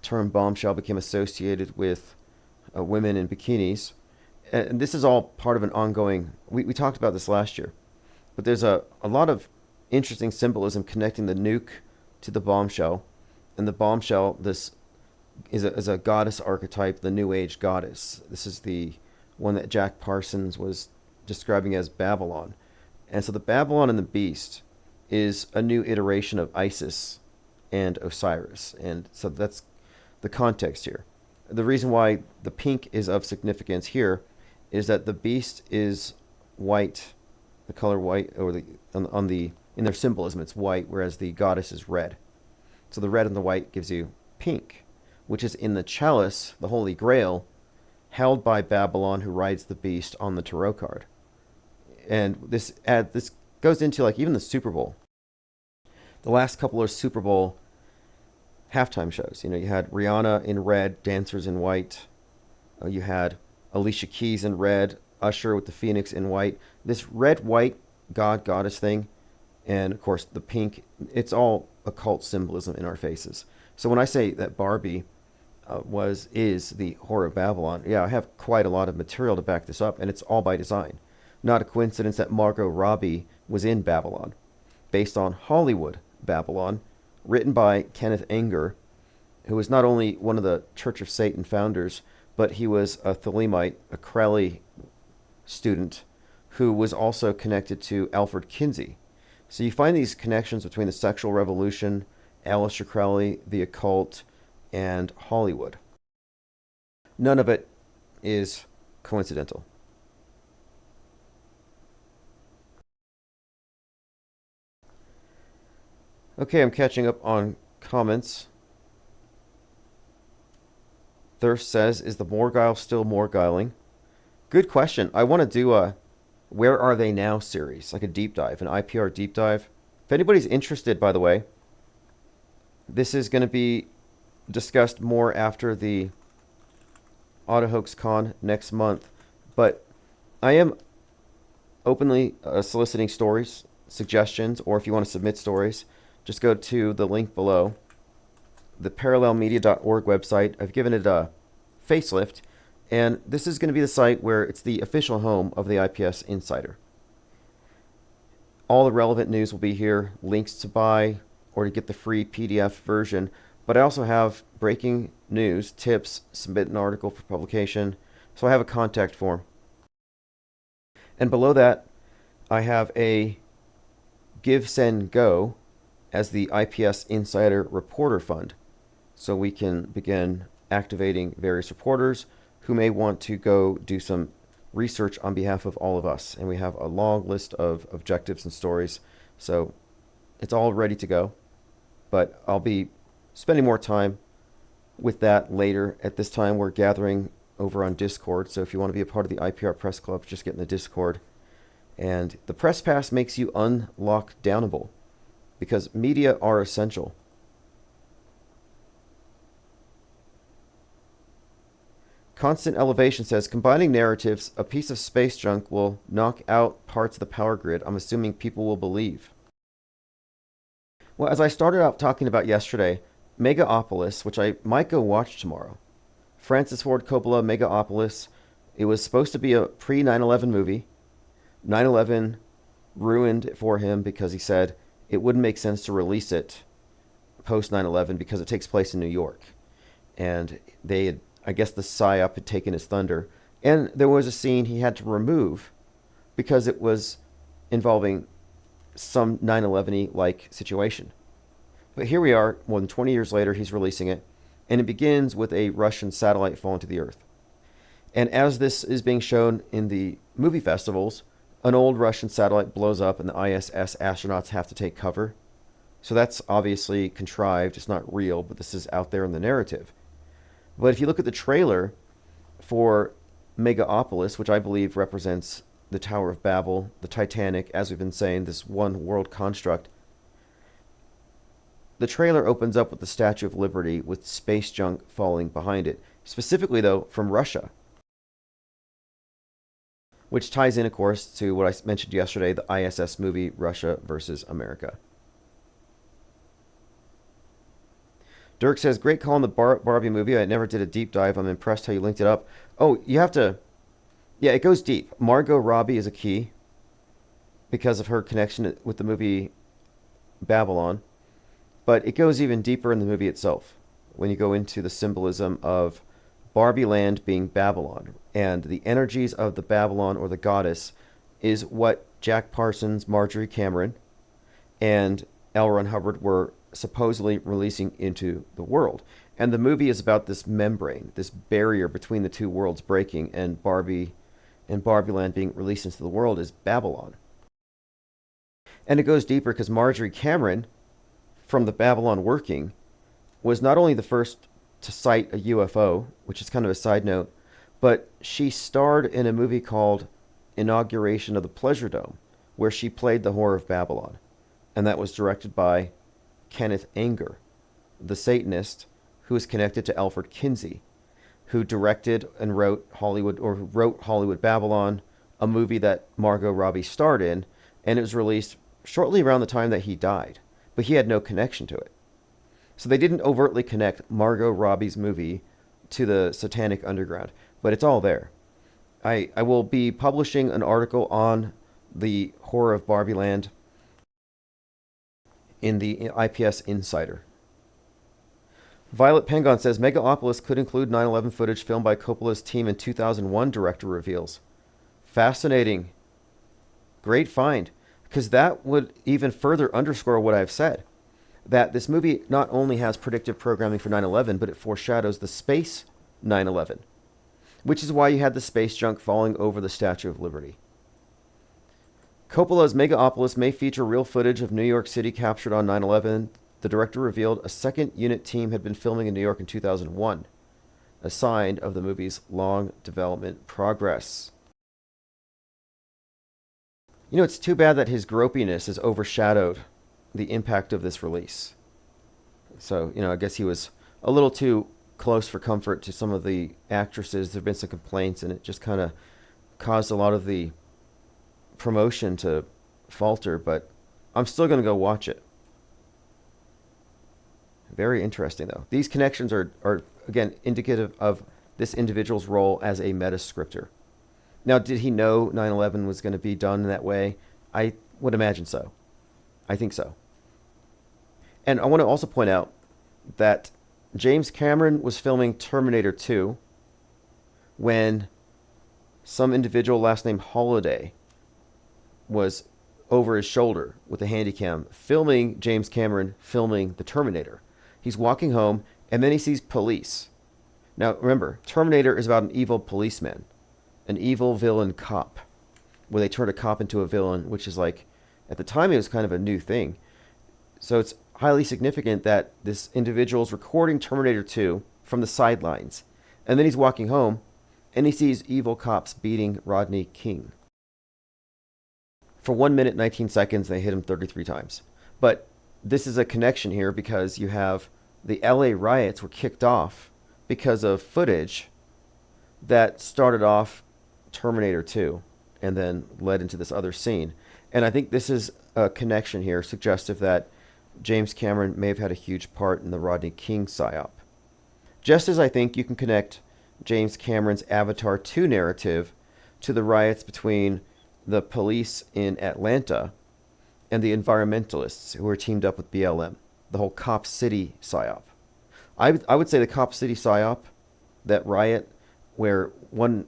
Speaker 1: term bombshell became associated with women in bikinis. And this is all part of an ongoing... We talked about this last year. But there's a lot of interesting symbolism connecting the nuke to the bombshell. And the bombshell, this is a goddess archetype, the New Age goddess. This is the one that Jack Parsons was describing as Babylon. And so the Babylon and the Beast is a new iteration of Isis and Osiris. And so that's the context here. The reason why the pink is of significance here is that the beast is white, the color white, or in their symbolism it's white, whereas the goddess is red. So the red and the white gives you pink, which is in the chalice, the Holy Grail, held by Babylon, who rides the beast on the tarot card. And this goes into like even the Super Bowl. The last couple of Super Bowl halftime shows. You had Rihanna in red, dancers in white. You had Alicia Keys in red, Usher with the Phoenix in white. This red-white god-goddess thing, and of course the pink, it's all occult symbolism in our faces. So when I say that Barbie is the Whore of Babylon, yeah, I have quite a lot of material to back this up, and it's all by design. Not a coincidence that Margot Robbie was in Babylon, based on Hollywood Babylon, written by Kenneth Anger, who was not only one of the Church of Satan founders, but he was a Thelemite, a Crowley student, who was also connected to Alfred Kinsey. So you find these connections between the sexual revolution, Aleister Crowley, the occult, and Hollywood. None of it is coincidental. Okay, I'm catching up on comments. Thirst says, is the Morgile still Morgiling? Good question. I want to do a Where Are They Now series, like a deep dive, an IPR deep dive. If anybody's interested, by the way, this is going to be discussed more after the AutoHoaxCon next month. But I am openly soliciting stories, suggestions, or if you want to submit stories, just go to the link below. The parallelmedia.org website. I've given it a facelift, and this is going to be the site where it's the official home of the IPS Insider. All the relevant news will be here, links to buy or to get the free PDF version, but I also have breaking news, tips, submit an article for publication, so I have a contact form. And below that, I have a Give, Send, Go as the IPS Insider Reporter Fund. So we can begin activating various reporters who may want to go do some research on behalf of all of us. And we have a long list of objectives and stories. So it's all ready to go. But I'll be spending more time with that later. At this time, we're gathering over on Discord. So if you want to be a part of the IPR Press Club, just get in the Discord. And the Press Pass makes you unlockdownable because media are essential. Constant Elevation says, combining narratives, a piece of space junk will knock out parts of the power grid. I'm assuming people will believe. Well, as I started out talking about yesterday, Megaopolis, which I might go watch tomorrow. Francis Ford Coppola, Megaopolis. It was supposed to be a pre-9/11 movie. 9/11 ruined it for him because he said it wouldn't make sense to release it post 9/11 because it takes place in New York. And they had, I guess the PSYOP had taken his thunder. And there was a scene he had to remove because it was involving some 9/11-y like situation. But here we are, more than 20 years later, he's releasing it. And it begins with a Russian satellite falling to the Earth. And as this is being shown in the movie festivals, an old Russian satellite blows up and the ISS astronauts have to take cover. So that's obviously contrived. It's not real, but this is out there in the narrative. But if you look at the trailer for Megaopolis, which I believe represents the Tower of Babel, the Titanic, as we've been saying, this one world construct, the trailer opens up with the Statue of Liberty with space junk falling behind it, specifically, though, from Russia. Which ties in, of course, to what I mentioned yesterday, the ISS movie, Russia versus America. Dirk says, great call on the Barbie movie. I never did a deep dive. I'm impressed how you linked it up. Oh, you have to... Yeah, it goes deep. Margot Robbie is a key because of her connection with the movie Babylon. But it goes even deeper in the movie itself when you go into the symbolism of Barbie Land being Babylon. And the energies of the Babylon or the goddess is what Jack Parsons, Marjorie Cameron, and L. Ron Hubbard were supposedly releasing into the world. And the movie is about this membrane, this barrier between the two worlds breaking, and Barbie and Barbie Land being released into the world is Babylon. And it goes deeper because Marjorie Cameron, from the Babylon working, was not only the first to cite a UFO, which is kind of a side note, but she starred in a movie called Inauguration of the Pleasure Dome, where she played the Whore of Babylon. And that was directed by Kenneth Anger, the Satanist who is connected to Alfred Kinsey, who directed and wrote Hollywood Babylon, a movie that Margot Robbie starred in, and it was released shortly around the time that he died, but he had no connection to it. So they didn't overtly connect Margot Robbie's movie to the Satanic Underground, but it's all there. I will be publishing an article on the horror of Barbie Land in the IPS Insider. Violet Pengon says, Megaopolis could include 9/11 footage filmed by Coppola's team in 2001, director reveals. Fascinating. Great find. Because that would even further underscore what I've said. That this movie not only has predictive programming for 9/11, but it foreshadows the space 9/11. Which is why you had the space junk falling over the Statue of Liberty. Coppola's Megaopolis may feature real footage of New York City captured on 9/11. The director revealed a second unit team had been filming in New York in 2001, a sign of the movie's long development progress. You know, it's too bad that his gropiness has overshadowed the impact of this release. So, I guess he was a little too close for comfort to some of the actresses. There have been some complaints, and it just kind of caused a lot of the promotion to falter, but I'm still going to go watch it. Very interesting, though. These connections are, again, indicative of this individual's role as a meta-scripter. Now, did he know 9/11 was going to be done in that way? I would imagine so. I think so. And I want to also point out that James Cameron was filming Terminator 2 when some individual last name Holiday was over his shoulder with a handycam filming James Cameron filming the Terminator. He's walking home, and then he sees police. Now, remember, Terminator is about an evil policeman, an evil villain cop, where they turn a cop into a villain, which is like, at the time, it was kind of a new thing. So it's highly significant that this individual is recording Terminator 2 from the sidelines, and then he's walking home, and he sees evil cops beating Rodney King. For 1 minute, 19 seconds, they hit him 33 times. But this is a connection here because you have the LA riots were kicked off because of footage that started off Terminator 2 and then led into this other scene. And I think this is a connection here suggestive that James Cameron may have had a huge part in the Rodney King psyop. Just as I think you can connect James Cameron's Avatar 2 narrative to the riots between the police in Atlanta and the environmentalists who were teamed up with BLM, the whole Cop City psyop. I would say the Cop City psyop, that riot where one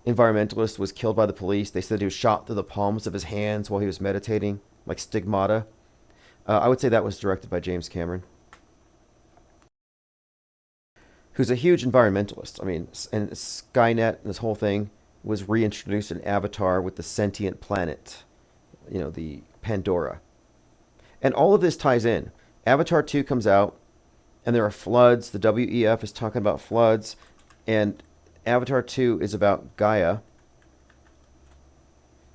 Speaker 1: environmentalist was killed by the police. They said he was shot through the palms of his hands while he was meditating, like stigmata. I would say that was directed by James Cameron, who's a huge environmentalist. I mean, and Skynet and this whole thing was reintroduced in Avatar with the sentient planet, the Pandora. And all of this ties in. Avatar 2 comes out, and there are floods. The WEF is talking about floods, and Avatar 2 is about Gaia,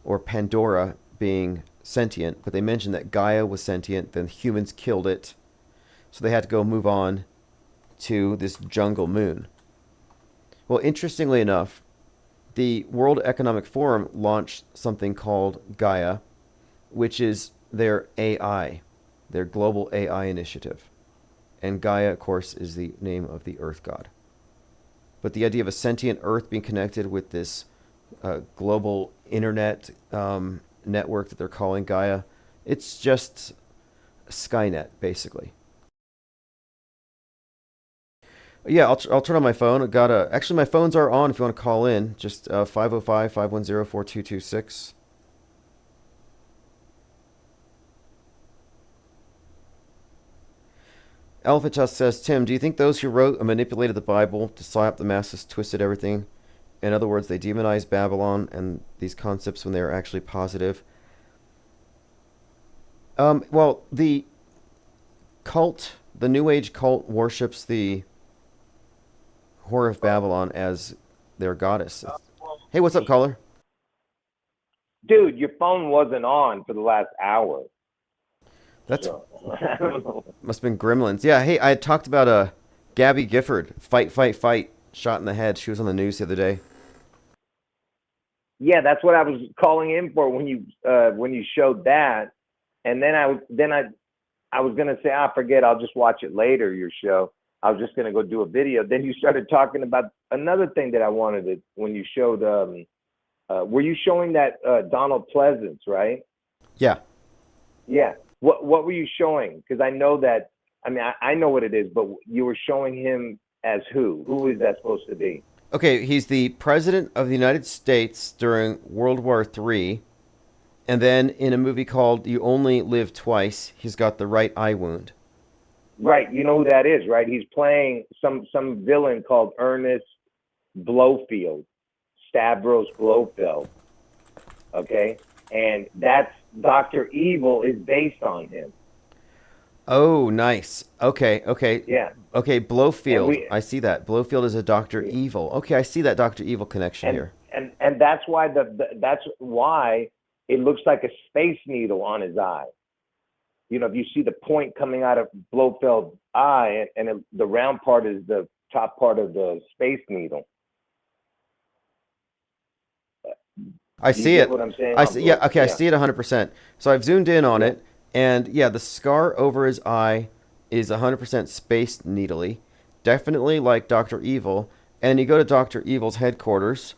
Speaker 1: or Pandora, being sentient, but they mentioned that Gaia was sentient, then humans killed it, so they had to go move on to this jungle moon. Well, interestingly enough, the World Economic Forum launched something called Gaia, which is their AI, their global AI initiative. And Gaia, of course, is the name of the Earth god. But the idea of a sentient Earth being connected with this global internet network that they're calling Gaia, it's just Skynet, basically. Yeah, I'll turn on my phone. Actually, my phones are on if you want to call in. Just 505-510-4226. Elvis says, Tim, do you think those who wrote and manipulated the Bible to psyop the masses twisted everything? In other words, they demonized Babylon and these concepts when they were actually positive. Well, the cult, the New Age cult, worships the Whore of Babylon as their goddess. Hey, what's up, caller?
Speaker 3: Dude, your phone wasn't on for the last hour.
Speaker 1: That's must have been gremlins. Yeah, hey, I had talked about Gabby Gifford, fight, shot in the head. She was on the news the other day.
Speaker 3: Yeah, that's what I was calling in for when you showed that, and then I was gonna say, forget, I'll just watch it later. Your show. I was just gonna go do a video. Then you started talking about another thing that I wanted to. When you showed, were you showing that Donald Pleasance, right?
Speaker 1: Yeah.
Speaker 3: Yeah. What were you showing? Because I know that. I mean, I know what it is, but you were showing him as who? Who is that supposed to be?
Speaker 1: Okay, he's the president of the United States during World War III, and then in a movie called You Only Live Twice, he's got the right eye wound.
Speaker 3: Right, you know who that is, right? He's playing some villain called Ernest Blofeld, Stavros Blofeld. Okay, and that's Dr. Evil is based on him.
Speaker 1: Oh, nice. Okay.
Speaker 3: Yeah.
Speaker 1: Okay, Blofeld. I see that. Blofeld is a Dr. Evil. Okay, I see that Dr. Evil connection here.
Speaker 3: And that's why that's why it looks like a space needle on his eye. You know, if you see the point coming out of Blofeld's eye, and the round part is the top part of the space needle.
Speaker 1: I see it.
Speaker 3: What I'm saying?
Speaker 1: I see. Yeah. Okay. Yeah. I see it 100%. So I've zoomed in on it, and yeah, the scar over his eye is 100% space needly, definitely like Dr. Evil. And you go to Dr. Evil's headquarters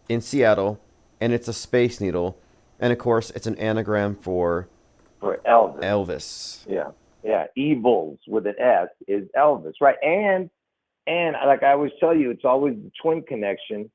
Speaker 1: in Seattle, and it's a space needle, and of course, it's an anagram for
Speaker 3: Elvis.
Speaker 1: Elvis.
Speaker 3: Yeah. Evils with an S is Elvis, right? And like I always tell you, it's always the twin connection.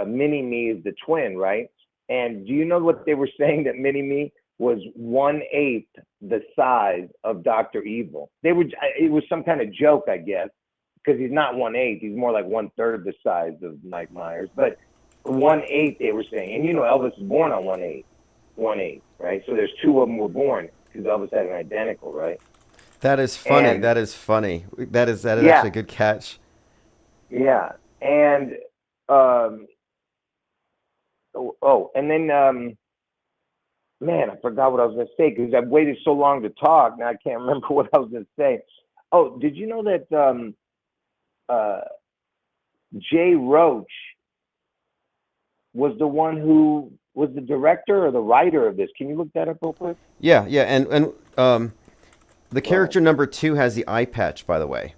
Speaker 3: Mini-Me is the twin, right? And do you know what they were saying, that Mini-Me was 1/8 the size of Dr. Evil? It was some kind of joke, I guess, because he's not 1/8. He's more like 1/3 the size of Mike Myers. But 1/8 they were saying. And you know Elvis was born on 1/8, right? So there's two of them were born because Elvis had an identical, right?
Speaker 1: That is funny. That is funny. That is actually a good catch.
Speaker 3: Yeah. And and then man, I forgot what I was going to say because I've waited so long to talk. Now I can't remember what I was going to say. Oh, did you know that Jay Roach was the one who was the director or the writer of this. Can you look that up real quick?
Speaker 1: Yeah, yeah, and the character number 2 has the eye patch, by the way.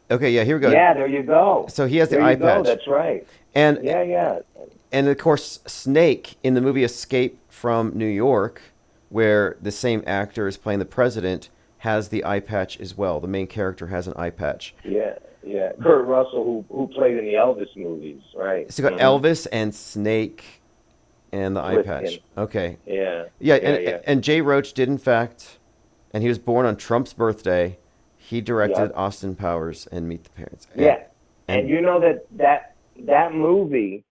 Speaker 1: Okay, yeah, here we go.
Speaker 3: Yeah, there you go.
Speaker 1: So he has the
Speaker 3: there
Speaker 1: eye
Speaker 3: you go.
Speaker 1: patch.
Speaker 3: That's right.
Speaker 1: And
Speaker 3: Yeah.
Speaker 1: and of course, Snake in the movie Escape from New York, where the same actor is playing the president, has the eye patch as well. The main character has an eye patch.
Speaker 3: Yeah. Kurt Russell, who played in the Elvis movies, right?
Speaker 1: So you got Elvis and Snake and the eye patch. Okay.
Speaker 3: Yeah.
Speaker 1: And Jay Roach did, in fact, and he was born on Trump's birthday. He directed Austin Powers and Meet the Parents.
Speaker 3: And you know that movie,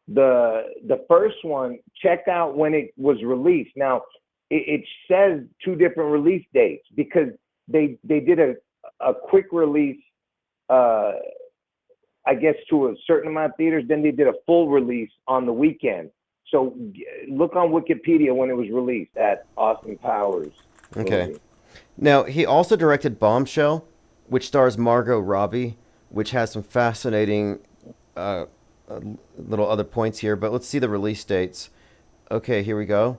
Speaker 3: the first one, check out when it was released. Now, it says 2 different release dates because they did a quick release, I guess, to a certain amount of theaters. Then they did a full release on the weekend. So look on Wikipedia when it was released at Austin Powers.
Speaker 1: Okay.
Speaker 3: Movie.
Speaker 1: Now, he also directed Bombshell, which stars Margot Robbie, which has some fascinating little other points here. But let's see the release dates. Okay, here we go.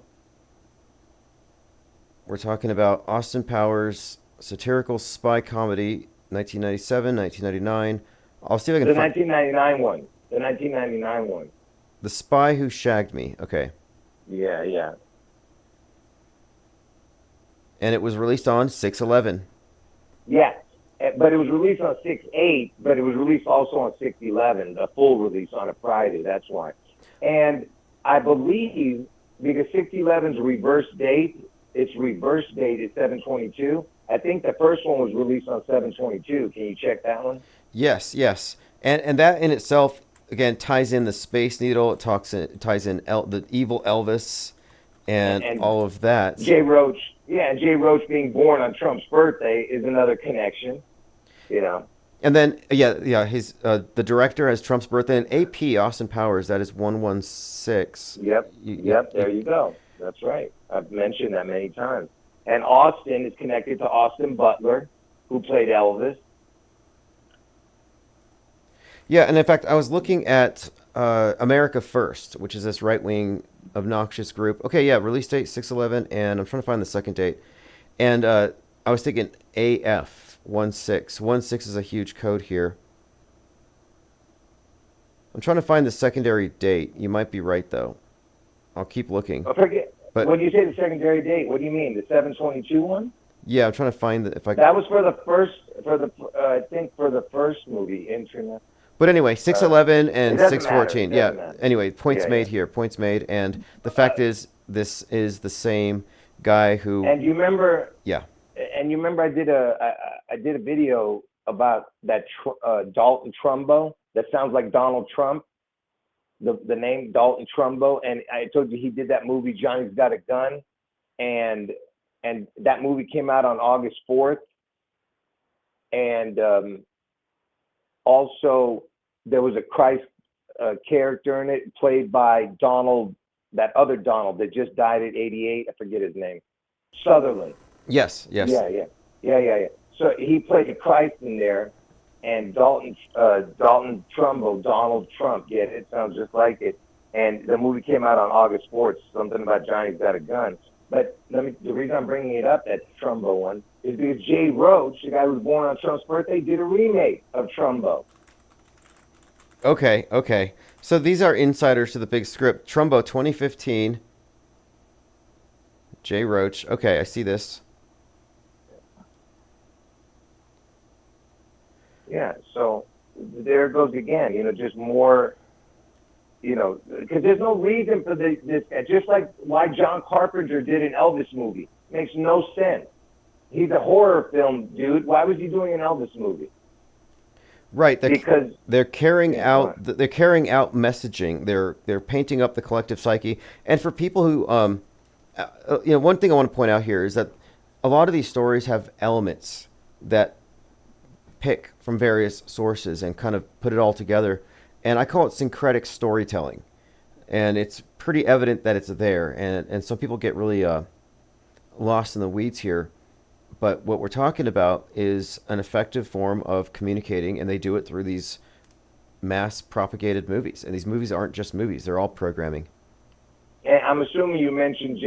Speaker 1: We're talking about Austin Powers, satirical spy comedy, 1997, 1999. I'll see if I can find...
Speaker 3: 1999 one. The 1999 one.
Speaker 1: The Spy Who Shagged Me. Okay.
Speaker 3: Yeah.
Speaker 1: And it was released on 6/11.
Speaker 3: Yeah, but it was released on 6/8, but it was released also on 6/11, a full release on a Friday, that's why. And I believe, because 6/11's reverse date, its reverse date is 7/22. I think the first one was released on 7/22. Can you check that one?
Speaker 1: Yes. And that in itself, again, ties in the Space Needle. It ties in the evil Elvis and all of that.
Speaker 3: Jay Roach being born on Trump's birthday is another connection, you know.
Speaker 1: And then, his the director has Trump's birthday, and AP, Austin Powers, that is 116.
Speaker 3: Yep, there you go. That's right. I've mentioned that many times. And Austin is connected to Austin Butler, who played Elvis.
Speaker 1: Yeah, and in fact, I was looking at America First, which is this right-wing obnoxious group. Okay, yeah, release date 6/11, and I'm trying to find the second date. And I was thinking AF 16. 16 is a huge code here. I'm trying to find the secondary date. You might be right, though. I'll keep looking.
Speaker 3: Oh, forget. But when you say the secondary date, what do you mean? The 7/22 one?
Speaker 1: Yeah, I'm trying to find if I.
Speaker 3: That was for the first movie, Internet.
Speaker 1: But anyway, 6/11 and 6/14. Yeah.
Speaker 3: Matter.
Speaker 1: Anyway, points made here. Points made, and the fact is, this is the same guy who.
Speaker 3: And you remember?
Speaker 1: Yeah.
Speaker 3: And you remember I did a video about that Dalton Trumbo that sounds like Donald Trump. The name Dalton Trumbo, and I told you he did that movie Johnny's Got a Gun, and that movie came out on August 4th, and also there was a Christ character in it played by Donald, that other Donald that just died at 88. I forget his name. Sutherland.
Speaker 1: Yes.
Speaker 3: Yeah. So he played the Christ in there. And Dalton Trumbo, Donald Trump, it sounds just like it. And the movie came out on August 4th, something about Johnny's Got a Gun. But the reason I'm bringing it up, that Trumbo one, is because Jay Roach, the guy who was born on Trump's birthday, did a remake of Trumbo.
Speaker 1: Okay. So these are insiders to the big script. Trumbo 2015. Jay Roach. Okay, I see this.
Speaker 3: Yeah, so there it goes again, just more, because there's no reason for this, just like why John Carpenter did an Elvis movie. Makes no sense. He's a horror film dude. Why was he doing an Elvis movie?
Speaker 1: Right,
Speaker 3: because
Speaker 1: they're carrying out messaging. They're painting up the collective psyche. And for people who, one thing I want to point out here is that a lot of these stories have elements that pick from various sources and kind of put it all together, and I call it syncretic storytelling, and it's pretty evident that it's there, and some people get really lost in the weeds here, But what we're talking about is an effective form of communicating, and they do it through these mass propagated movies. And these movies aren't just movies, they're all programming.
Speaker 3: And I'm assuming you mentioned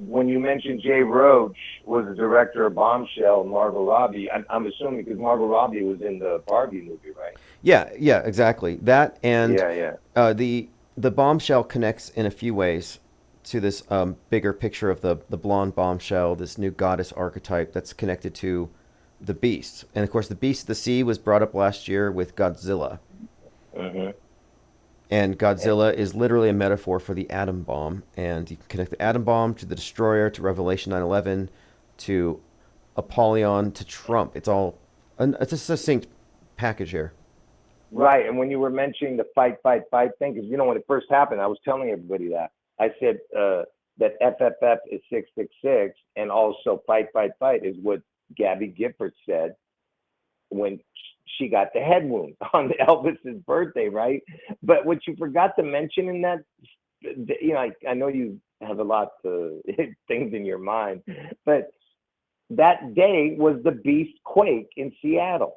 Speaker 3: when you mentioned Jay Roach was the director of Bombshell and Margot Robbie. I'm assuming because Margot Robbie was in the Barbie movie, right?
Speaker 1: Yeah, exactly. That and
Speaker 3: Yeah.
Speaker 1: the bombshell connects in a few ways to this bigger picture of the blonde bombshell, this new goddess archetype that's connected to the beast. And of course, the beast of the sea was brought up last year with Godzilla.
Speaker 3: Mm-hmm.
Speaker 1: And Godzilla is literally a metaphor for the atom bomb. And you can connect the atom bomb to the destroyer, to Revelation 9/11, to Apollyon, to Trump. It's a succinct package here.
Speaker 3: Right. And when you were mentioning the fight thing, because when it first happened, I was telling everybody that. I said that FFF is 666, and also fight is what Gabby Gifford said when she got the head wound on Elvis's birthday, right? But what you forgot to mention in that, I know you have a lot of things in your mind, but that day was the Beast Quake in Seattle.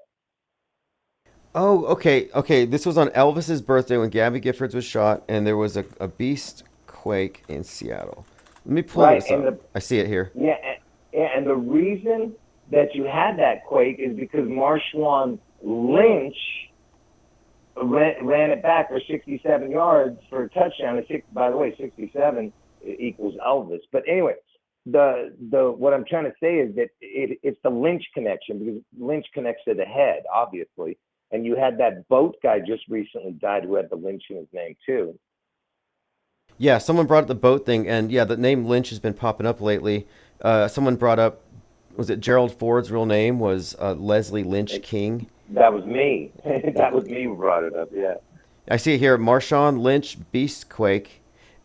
Speaker 1: Oh, okay. This was on Elvis's birthday when Gabby Giffords was shot, and there was a beast quake in Seattle. Let me pull this up. I see it here.
Speaker 3: Yeah, and the reason that you had that quake is because Marshawn Lynch ran it back for 67 yards for a touchdown. By the way, 67 equals Elvis. But anyway, the what I'm trying to say is that it's the Lynch connection, because Lynch connects to the head, obviously. And you had that boat guy just recently died who had the Lynch in his name too.
Speaker 1: Yeah, someone brought up the boat thing, and yeah, the name Lynch has been popping up lately. Someone brought up, was it Gerald Ford's real name was Leslie Lynch King?
Speaker 3: That was me. That was me who brought it up, yeah.
Speaker 1: I see it here, Marshawn Lynch Beastquake.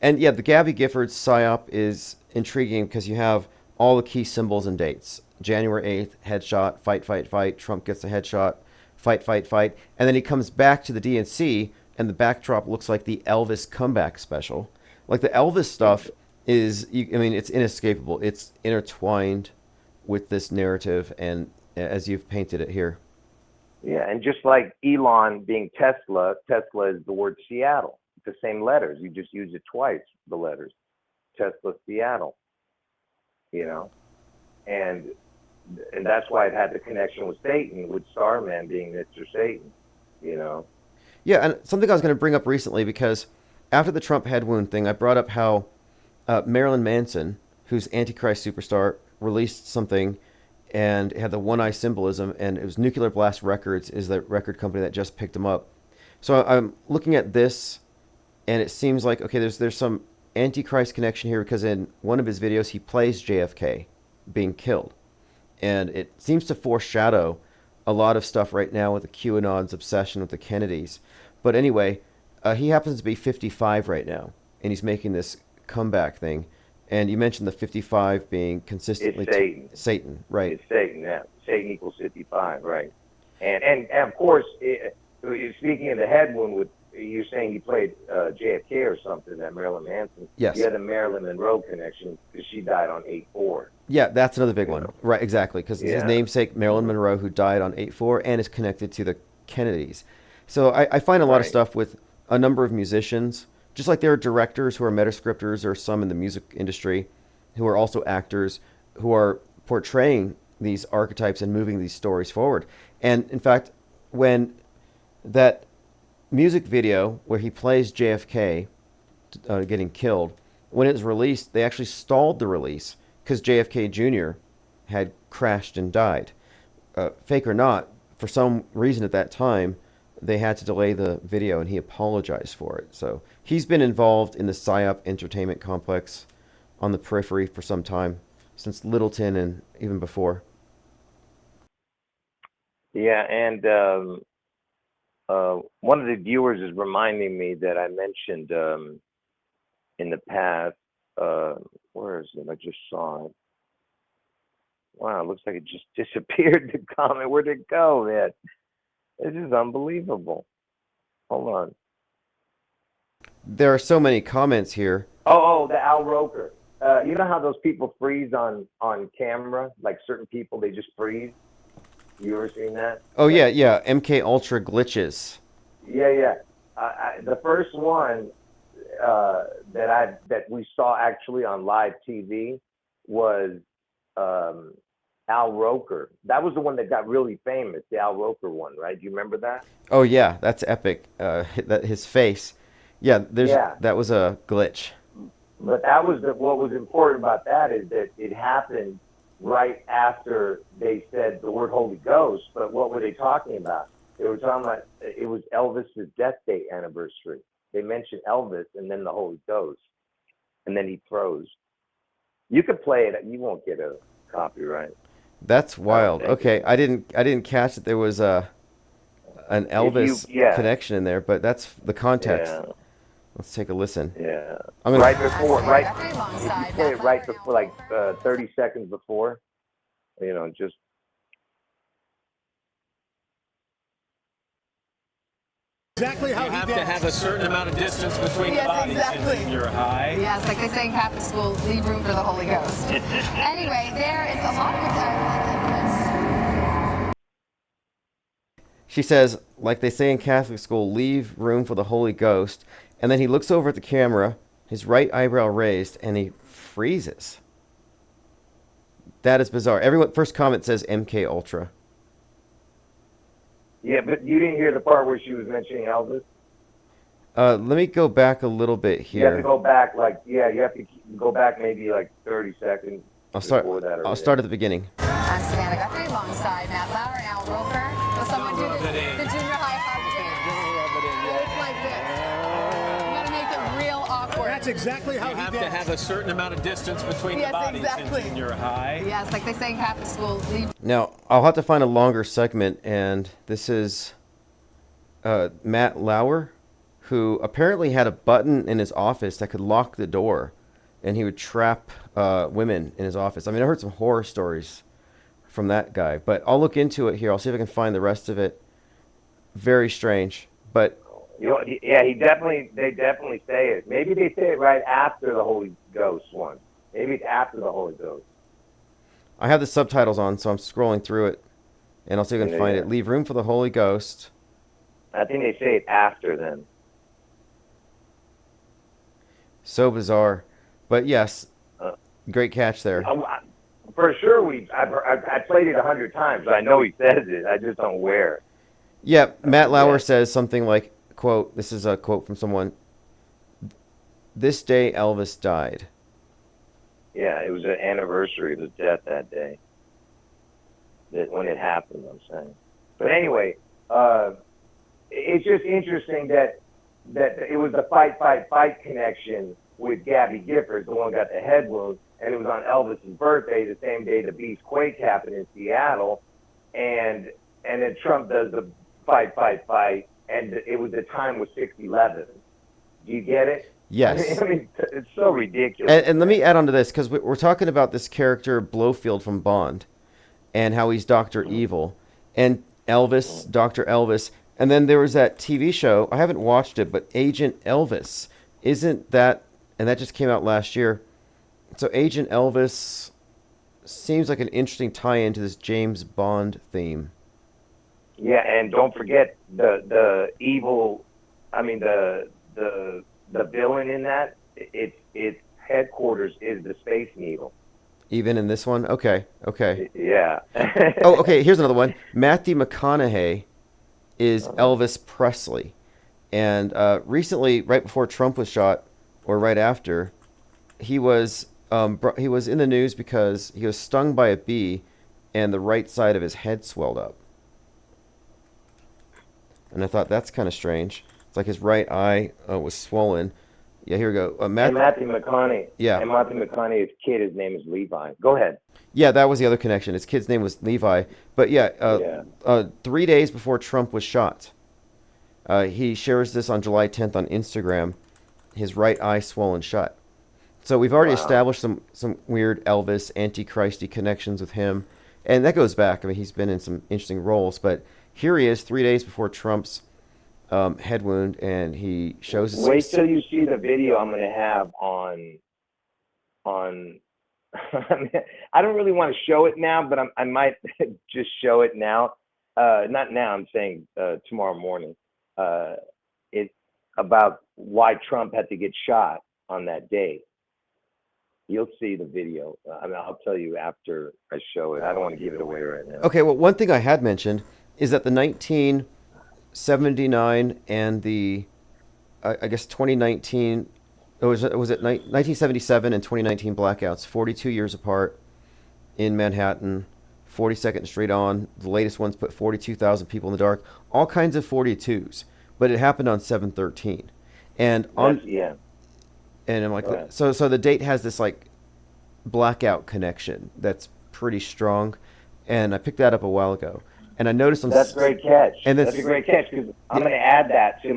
Speaker 1: And yeah, the Gabby Giffords psyop is intriguing because you have all the key symbols and dates. January 8th, headshot, fight. Trump gets a headshot, fight. And then he comes back to the DNC, and the backdrop looks like the Elvis comeback special. Like the Elvis stuff it's inescapable. It's intertwined with this narrative, and as you've painted it here.
Speaker 3: Yeah, and just like Elon being Tesla is the word Seattle. It's the same letters. You just use it twice, the letters. Tesla, Seattle. And that's why it had the connection with Satan, with Starman being Mr. Satan,
Speaker 1: Yeah, and something I was going to bring up recently, because after the Trump head wound thing, I brought up how Marilyn Manson, who's Antichrist superstar, released something, and it had the one eye symbolism, and it was Nuclear Blast Records is the record company that just picked him up. So I'm looking at this, and it seems like, okay, there's some Antichrist connection here, because in one of his videos he plays JFK being killed, and it seems to foreshadow a lot of stuff right now with the QAnon's obsession with the Kennedys. But anyway, he happens to be 55 right now, and he's making this comeback thing. And you mentioned the 55 being consistently
Speaker 3: it's Satan.
Speaker 1: Satan, right?
Speaker 3: It's Satan. Yeah, Satan equals 55, right? And of course, speaking of the head wound, you're saying he played JFK or something, that Marilyn Manson.
Speaker 1: Yes.
Speaker 3: You had the Marilyn Monroe connection because she died on 8/4.
Speaker 1: Yeah, that's another big one. Right, exactly, because his namesake, Marilyn Monroe, who died on 8/4 and is connected to the Kennedys. So I find a lot of stuff with a number of musicians, just like there are directors who are metascripters, or some in the music industry who are also actors who are portraying these archetypes and moving these stories forward. And in fact, when that music video where he plays JFK getting killed, when it was released, they actually stalled the release because JFK Jr. had crashed and died. Fake or not, for some reason at that time, they had to delay the video, and he apologized for it. So he's been involved in the PSYOP entertainment complex on the periphery for some time, since Littleton and even before.
Speaker 3: Yeah, and one of the viewers is reminding me that I mentioned in the past, where is it? I just saw it. Wow, it looks like it just disappeared, the comment. Where'd it go, man? This is unbelievable. Hold on.
Speaker 1: There are so many comments here.
Speaker 3: Oh, the Al Roker. you know how those people freeze on camera? Like certain people, they just freeze. You ever seen that?
Speaker 1: Oh yeah. MK Ultra glitches.
Speaker 3: Yeah. The first one that we saw actually on live TV was Al Roker. That was the one that got really famous, the Al Roker one, right? Do you remember that?
Speaker 1: Oh yeah, that's epic. That his face. Yeah,
Speaker 3: Yeah.
Speaker 1: that was a glitch.
Speaker 3: But that was what was important about that is that it happened right after they said the word Holy Ghost. But what were they talking about? They were talking about it was Elvis's death date anniversary. They mentioned Elvis and then the Holy Ghost, and then he froze. You could play it. You won't get a copyright.
Speaker 1: That's wild. Okay, I didn't catch that there was an Elvis connection in there, but that's the context.
Speaker 3: Yeah.
Speaker 1: Let's take a listen.
Speaker 3: Yeah.
Speaker 1: I'm gonna,
Speaker 3: right before, right. If you play it right before, like 30 seconds before, just.
Speaker 4: Exactly how you have to have a certain amount of distance between the bodies.
Speaker 5: Exactly.
Speaker 4: You're high.
Speaker 5: Yes, like they say in Catholic school, leave room for the Holy Ghost. Anyway, there is a lot of
Speaker 1: she says, like they say in Catholic school, leave room for the Holy Ghost. And then he looks over at the camera, his right eyebrow raised, and he freezes. That is bizarre. Everyone, first comment says MK Ultra.
Speaker 3: Yeah, but you didn't hear the part where she was mentioning Elvis?
Speaker 1: Let me go back a little bit here.
Speaker 3: You have to go back, you have to go back maybe like 30 seconds.
Speaker 1: I'll start at the beginning.
Speaker 5: I'm Savannah Guthrie alongside Matt Lauer and Al Roker. Will someone do the junior high hug dance? It's like this. You gotta make it real awkward.
Speaker 4: That's exactly how you have to have a certain amount of distance between the bodies.
Speaker 5: Exactly.
Speaker 4: And you're high.
Speaker 5: Yes, like they say in Catholic school, leave.
Speaker 1: Now, I'll have to find a longer segment, and this is Matt Lauer, who apparently had a button in his office that could lock the door, and he would trap women in his office. I mean, I heard some horror stories from that guy, but I'll look into it here. I'll see if I can find the rest of it. Very strange, but...
Speaker 3: Yeah, they definitely say it. Maybe they say it right after the Holy Ghost one. Maybe it's after the Holy Ghost.
Speaker 1: I have the subtitles on, so I'm scrolling through it, and I'll see if I can find it. Leave room for the Holy Ghost.
Speaker 3: I think they say it after then.
Speaker 1: So bizarre. But yes, great catch there.
Speaker 3: For sure, I played it 100 times. I know he says it. I just don't wear it.
Speaker 1: Yeah, Matt Lauer says something like, quote, this is a quote from someone, "This day Elvis died."
Speaker 3: Yeah, it was an anniversary of his death that day. When it happened, I'm saying. But anyway, it's just interesting that it was the fight connection with Gabby Giffords, the one who got the head wound, and it was on Elvis's birthday, the same day the Beast Quake happened in Seattle, and then Trump does the fight, and it was the time was 6/11. Do you get it?
Speaker 1: Yes.
Speaker 3: I mean, it's so ridiculous.
Speaker 1: And let me add on to this, because we're talking about this character Blofeld from Bond, and how he's Dr. Evil, and Elvis, Dr. Elvis, and then there was that TV show, I haven't watched it, but Agent Elvis. Isn't that, and that just came out last year, so Agent Elvis seems like an interesting tie-in to this James Bond theme.
Speaker 3: Yeah, and don't forget the evil, I mean the villain in that, its headquarters is the Space Needle.
Speaker 1: Even in this one? Okay.
Speaker 3: Yeah.
Speaker 1: Oh, okay, here's another one. Matthew McConaughey is Elvis Presley. And recently, right before Trump was shot, or right after, he was in the news because he was stung by a bee and the right side of his head swelled up. And I thought, that's kind of strange. It's like his right eye was swollen. Yeah, here we go.
Speaker 3: Matthew McConaughey.
Speaker 1: Yeah.
Speaker 3: And Matthew McConaughey's kid, his name is Levi. Go ahead.
Speaker 1: Yeah, that was the other connection. His kid's name was Levi. But 3 days before Trump was shot, he shares this on July 10th on Instagram, his right eye swollen shut. So we've already established some weird Elvis, Antichristy connections with him. And that goes back. I mean, he's been in some interesting roles. But here he is 3 days before Trump's head wound, and he shows his...
Speaker 3: Wait till you see the video I'm going to have on on. I mean, I don't really want to show it now, but I might just show it now. Not now. I'm saying tomorrow morning. It's about why Trump had to get shot on that day. You'll see the video. I mean, I'll tell you after I show it. I don't want to give it away right now.
Speaker 1: Okay, well, one thing I had mentioned is that the 1979 and the, I guess 2019, was it 1977 and 2019 blackouts, 42 years apart in Manhattan, 42nd Street on. The latest ones put 42,000 people in the dark. All kinds of 42s, but it happened on 7/13, and on
Speaker 3: Yeah.
Speaker 1: and I'm like, so the date has this like blackout connection that's pretty strong, and I picked that up a while ago, and I noticed
Speaker 3: That's a great catch.
Speaker 1: And
Speaker 3: that's a great catch because I'm going to add that to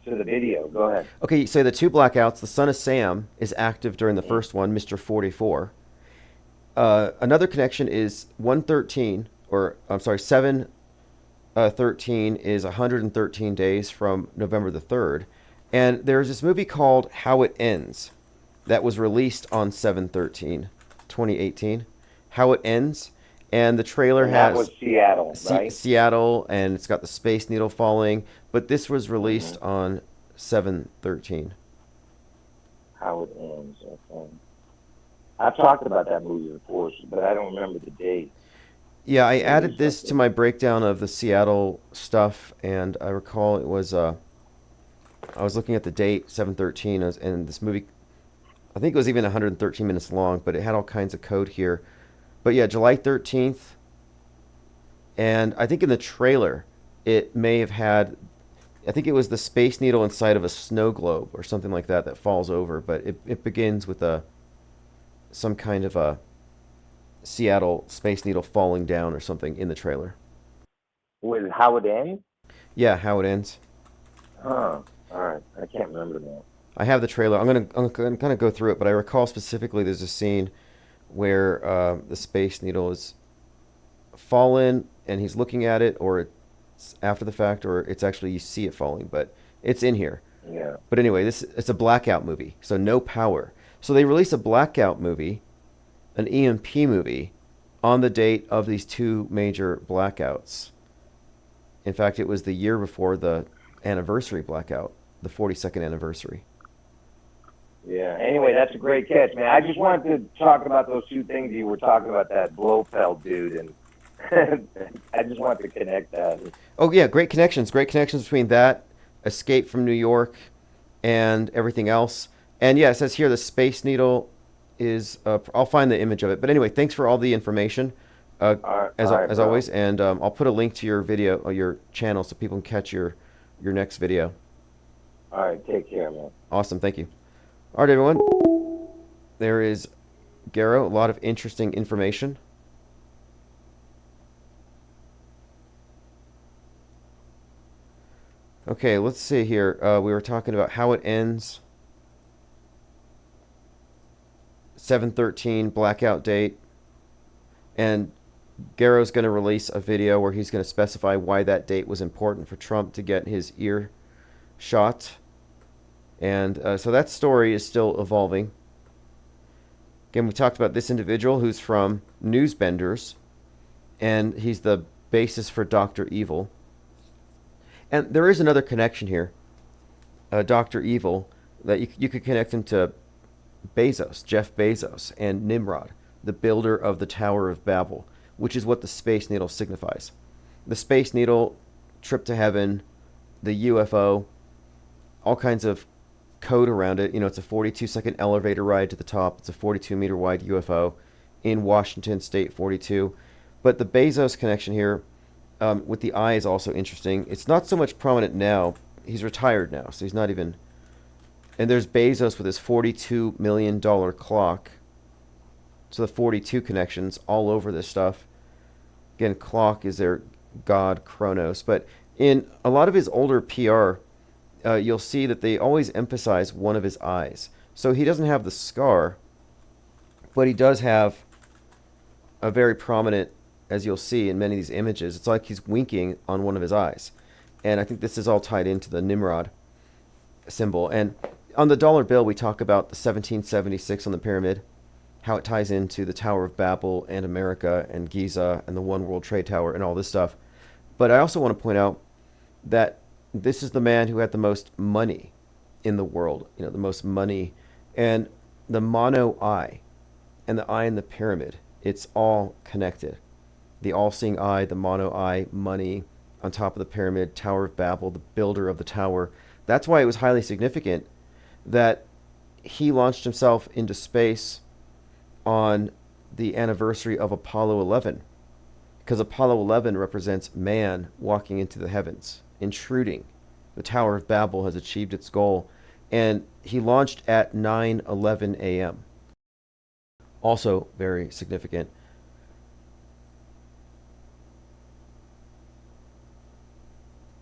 Speaker 3: the video. Go ahead.
Speaker 1: Okay, so the two blackouts, the Son of Sam is active during the first one, Mr. 44. Another connection is 113, or I'm sorry, 7/13 is 113 days from November the 3rd. And there's this movie called How It Ends that was released on 7/13, 2018. How It Ends. And the trailer
Speaker 3: that
Speaker 1: has
Speaker 3: was Seattle, right?
Speaker 1: Seattle, and it's got the Space Needle falling. But this was released on 7/13.
Speaker 3: How It Ends. Okay. I've talked about that movie before, but I don't remember the date.
Speaker 1: Yeah, I added this to my breakdown of the Seattle stuff, and I recall it was I was looking at the date 7/13, and this movie, I think it was even 113 minutes long, but it had all kinds of code here. But yeah, July 13th, and I think in the trailer it may have had, I think it was the Space Needle inside of a snow globe or something like that that falls over, but it begins with some kind of a Seattle Space Needle falling down or something in the trailer.
Speaker 3: With How It Ends?
Speaker 1: Yeah, How It Ends.
Speaker 3: Huh. All right. I can't remember that.
Speaker 1: I have the trailer. I'm gonna go through it, but I recall specifically there's a scene where the Space Needle is fallen and he's looking at it, or it's after the fact, or it's actually you see it falling, but it's in here.
Speaker 3: Yeah.
Speaker 1: But anyway, it's a blackout movie, so no power. So they release a blackout movie, an EMP movie, on the date of these two major blackouts. In fact, it was the year before the anniversary blackout, the 42nd anniversary.
Speaker 3: Yeah. Anyway, that's a great catch, man. I just wanted to talk about those two things you were talking about, that Blofeld dude, and I just wanted to connect that.
Speaker 1: Oh yeah, great connections between that, Escape from New York, and everything else. And yeah, it says here the Space Needle is. I'll find the image of it. But anyway, thanks for all the information, as always. And I'll put a link to your video or your channel so people can catch your next video.
Speaker 3: All right, take care, man.
Speaker 1: Awesome, thank you. All right, everyone. There is Garrow. A lot of interesting information. Okay, let's see here. We were talking about How It Ends. 7/13 blackout date. And Garrow's going to release a video where he's going to specify why that date was important for Trump to get his ear shot. And so that story is still evolving. Again, we talked about this individual who's from Newsbenders, and he's the basis for Dr. Evil. And there is another connection here, Dr. Evil, that you could connect him to Bezos, Jeff Bezos, and Nimrod, the builder of the Tower of Babel, which is what the Space Needle signifies. The Space Needle, trip to heaven, the UFO, all kinds of code around it. You know, it's a 42-second elevator ride to the top. It's a 42-meter wide UFO in Washington State 42. But the Bezos connection here with the eye is also interesting. It's not so much prominent now. He's retired now, so he's not even... And there's Bezos with his $42 million clock. So the 42 connections all over this stuff. Again, clock is their god Kronos. But in a lot of his older PR, you'll see that they always emphasize one of his eyes. So he doesn't have the scar, but he does have a very prominent, as you'll see in many of these images, it's like he's winking on one of his eyes. And I think this is all tied into the Nimrod symbol. And on the dollar bill, we talk about the 1776 on the pyramid. how it ties into the Tower of Babel and America and Giza and the One World Trade Tower and all this stuff. But I also want to point out that this is the man who had the most money in the world, the most money, and the mono eye and the eye in the pyramid, it's all connected. The all-seeing eye, the mono eye, money on top of the pyramid, Tower of Babel, the builder of the tower. That's why it was highly significant that he launched himself into space on the anniversary of Apollo 11, because Apollo 11 represents man walking into the heavens, intruding. The Tower of Babel has achieved its goal, and he launched at 9:11 a.m. Also very significant.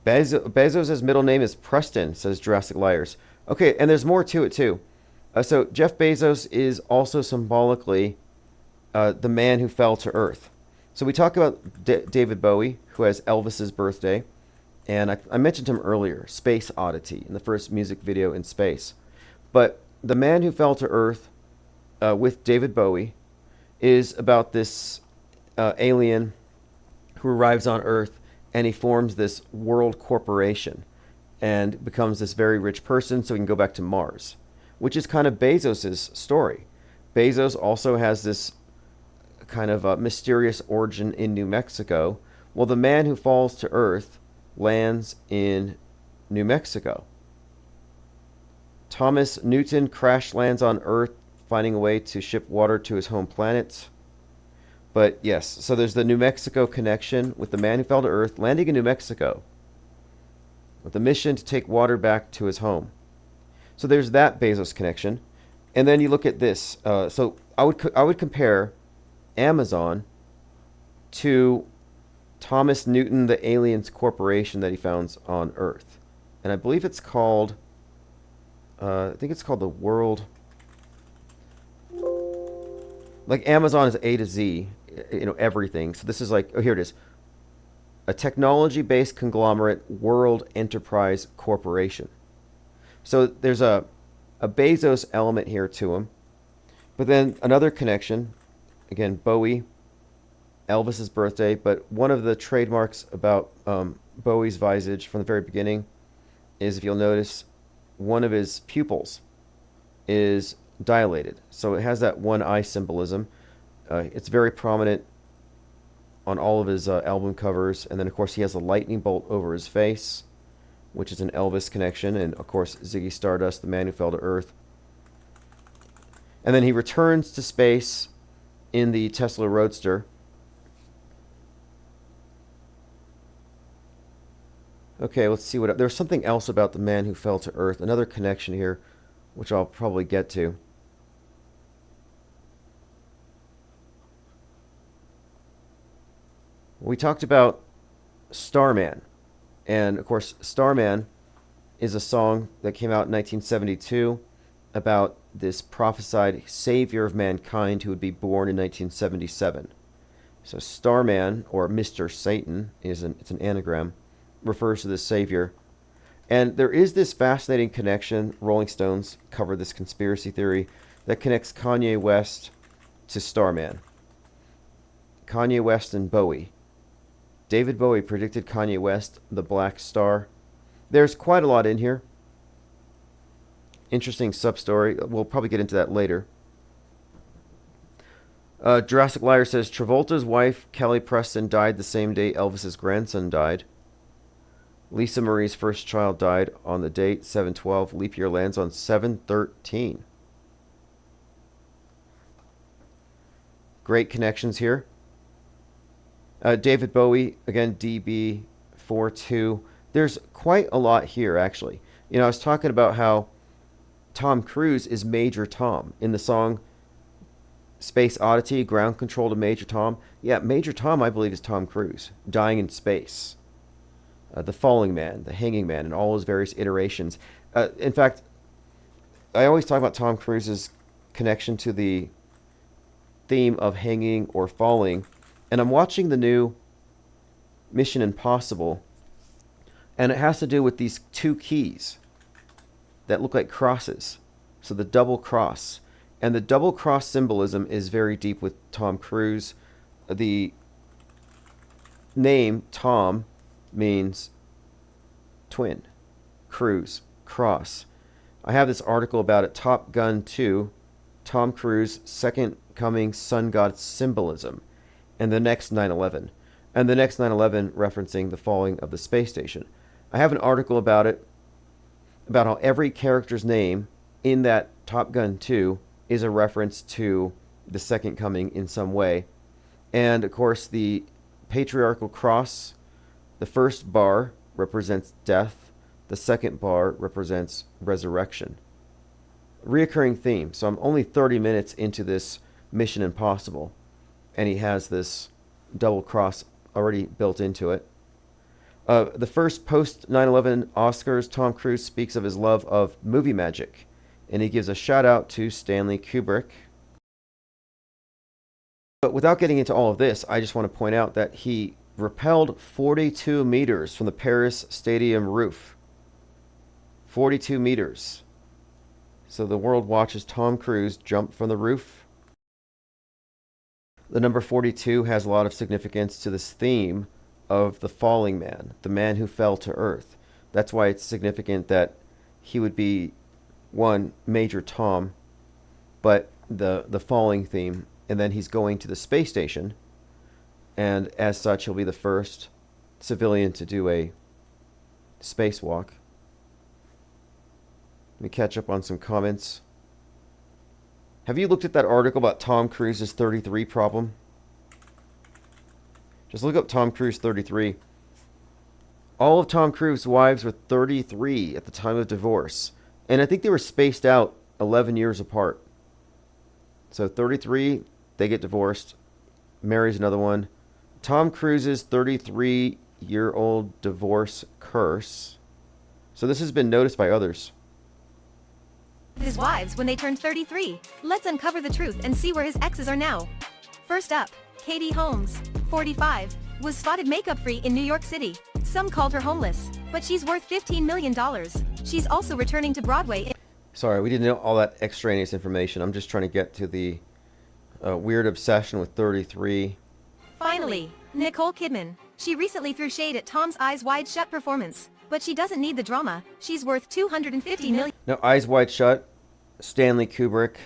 Speaker 1: Bezos' middle name is Preston, says Jurassic Liars. Okay, and there's more to it too. So Jeff Bezos is also symbolically the man who fell to Earth. So we talk about David Bowie, who has Elvis's birthday, and I mentioned him earlier, Space Oddity, in the first music video in space. But the man who fell to Earth with David Bowie is about this alien who arrives on Earth, and he forms this world corporation and becomes this very rich person so he can go back to Mars, which is kind of Bezos' story. Bezos also has this kind of mysterious origin in New Mexico. Well, the man who falls to Earth lands in New Mexico. Thomas Newton crash lands on Earth, finding a way to ship water to his home planet. But yes, so there's the New Mexico connection with the man who fell to Earth landing in New Mexico with the mission to take water back to his home. So there's that Bezos connection. And then you look at this. So I would compare Amazon to Thomas Newton, the aliens corporation that he founds on Earth. And I believe it's called, I think it's called the World, like Amazon is A to Z, everything. So this is like, oh, here it is. A technology-based conglomerate world enterprise corporation. So there's a Bezos element here to him. But then another connection, again, Bowie, Elvis's birthday, but one of the trademarks about Bowie's visage from the very beginning is, if you'll notice, one of his pupils is dilated. So it has that one eye symbolism. It's very prominent on all of his album covers. And then, of course, he has a lightning bolt over his face, which is an Elvis connection. And, of course, Ziggy Stardust, the man who fell to Earth. And then he returns to space in the Tesla Roadster. Okay, let's see what... There's something else about the man who fell to Earth. Another connection here, which I'll probably get to. We talked about Starman. And, of course, Starman is a song that came out in 1972 about this prophesied savior of mankind who would be born in 1977. So Starman, or Mr. Satan, it's an anagram, refers to this savior. And there is this fascinating connection. Rolling Stones covered this conspiracy theory that connects Kanye West to Starman. Kanye West and Bowie. David Bowie predicted Kanye West the Black Star. There's quite a lot in here. Interesting sub-story. We'll probably get into that later. Jurassic Liar says, Travolta's wife, Kelly Preston, died the same day Elvis's grandson died. Lisa Marie's first child died on the date, 7/12. Leap year lands on 7/13. Great connections here. David Bowie, again, DB42. There's quite a lot here, actually. I was talking about how Tom Cruise is Major Tom in the song Space Oddity, Ground Control to Major Tom. Yeah, Major Tom, I believe, is Tom Cruise, dying in space. The Falling Man, the Hanging Man, and all his various iterations. In fact, I always talk about Tom Cruise's connection to the theme of hanging or falling. And I'm watching the new Mission Impossible, and it has to do with these two keys that look like crosses. So the double cross. And the double cross symbolism is very deep with Tom Cruise. The name Tom means twin, Cruise, cross. I have this article about it, Top Gun 2, Tom Cruise, Second Coming Sun God Symbolism, and the next 9/11. And the next 9/11 referencing the falling of the space station. I have an article about it, about how every character's name in that Top Gun 2 is a reference to the second coming in some way. And of course, the patriarchal cross, the first bar represents death, the second bar represents resurrection. Reoccurring theme. So I'm only 30 minutes into this Mission Impossible, and he has this double cross already built into it. The first post 9/11 Oscars, Tom Cruise speaks of his love of movie magic, and he gives a shout out to Stanley Kubrick. But without getting into all of this, I just want to point out that he rappelled 42 meters from the Paris Stadium roof. 42 meters. So the world watches Tom Cruise jump from the roof. The number 42 has a lot of significance to this theme of the falling man, the man who fell to earth. That's why it's significant that he would be one Major Tom, but the falling theme, and then he's going to the space station, and as such he'll be the first civilian to do a spacewalk. Let me catch up on some comments. Have you looked at that article about Tom Cruise's 33 problem? Just look up Tom Cruise 33. All of Tom Cruise's wives were 33 at the time of divorce. And I think they were spaced out 11 years apart. So 33, they get divorced. Marries another one. Tom Cruise's 33-year-old divorce curse. So this has been noticed by others.
Speaker 6: His wives when they turned 33. Let's uncover the truth and see where his exes are now. First up, Katie Holmes, 45, was spotted makeup-free in New York City. Some called her homeless, but she's worth $15 million. She's also returning to Broadway.
Speaker 1: Sorry, we didn't know all that extraneous information. I'm just trying to get to the weird obsession with 33.
Speaker 6: Finally, Nicole Kidman. She recently threw shade at Tom's Eyes Wide Shut performance, but she doesn't need the drama. She's worth $250 million.
Speaker 1: Now, Eyes Wide Shut, Stanley Kubrick,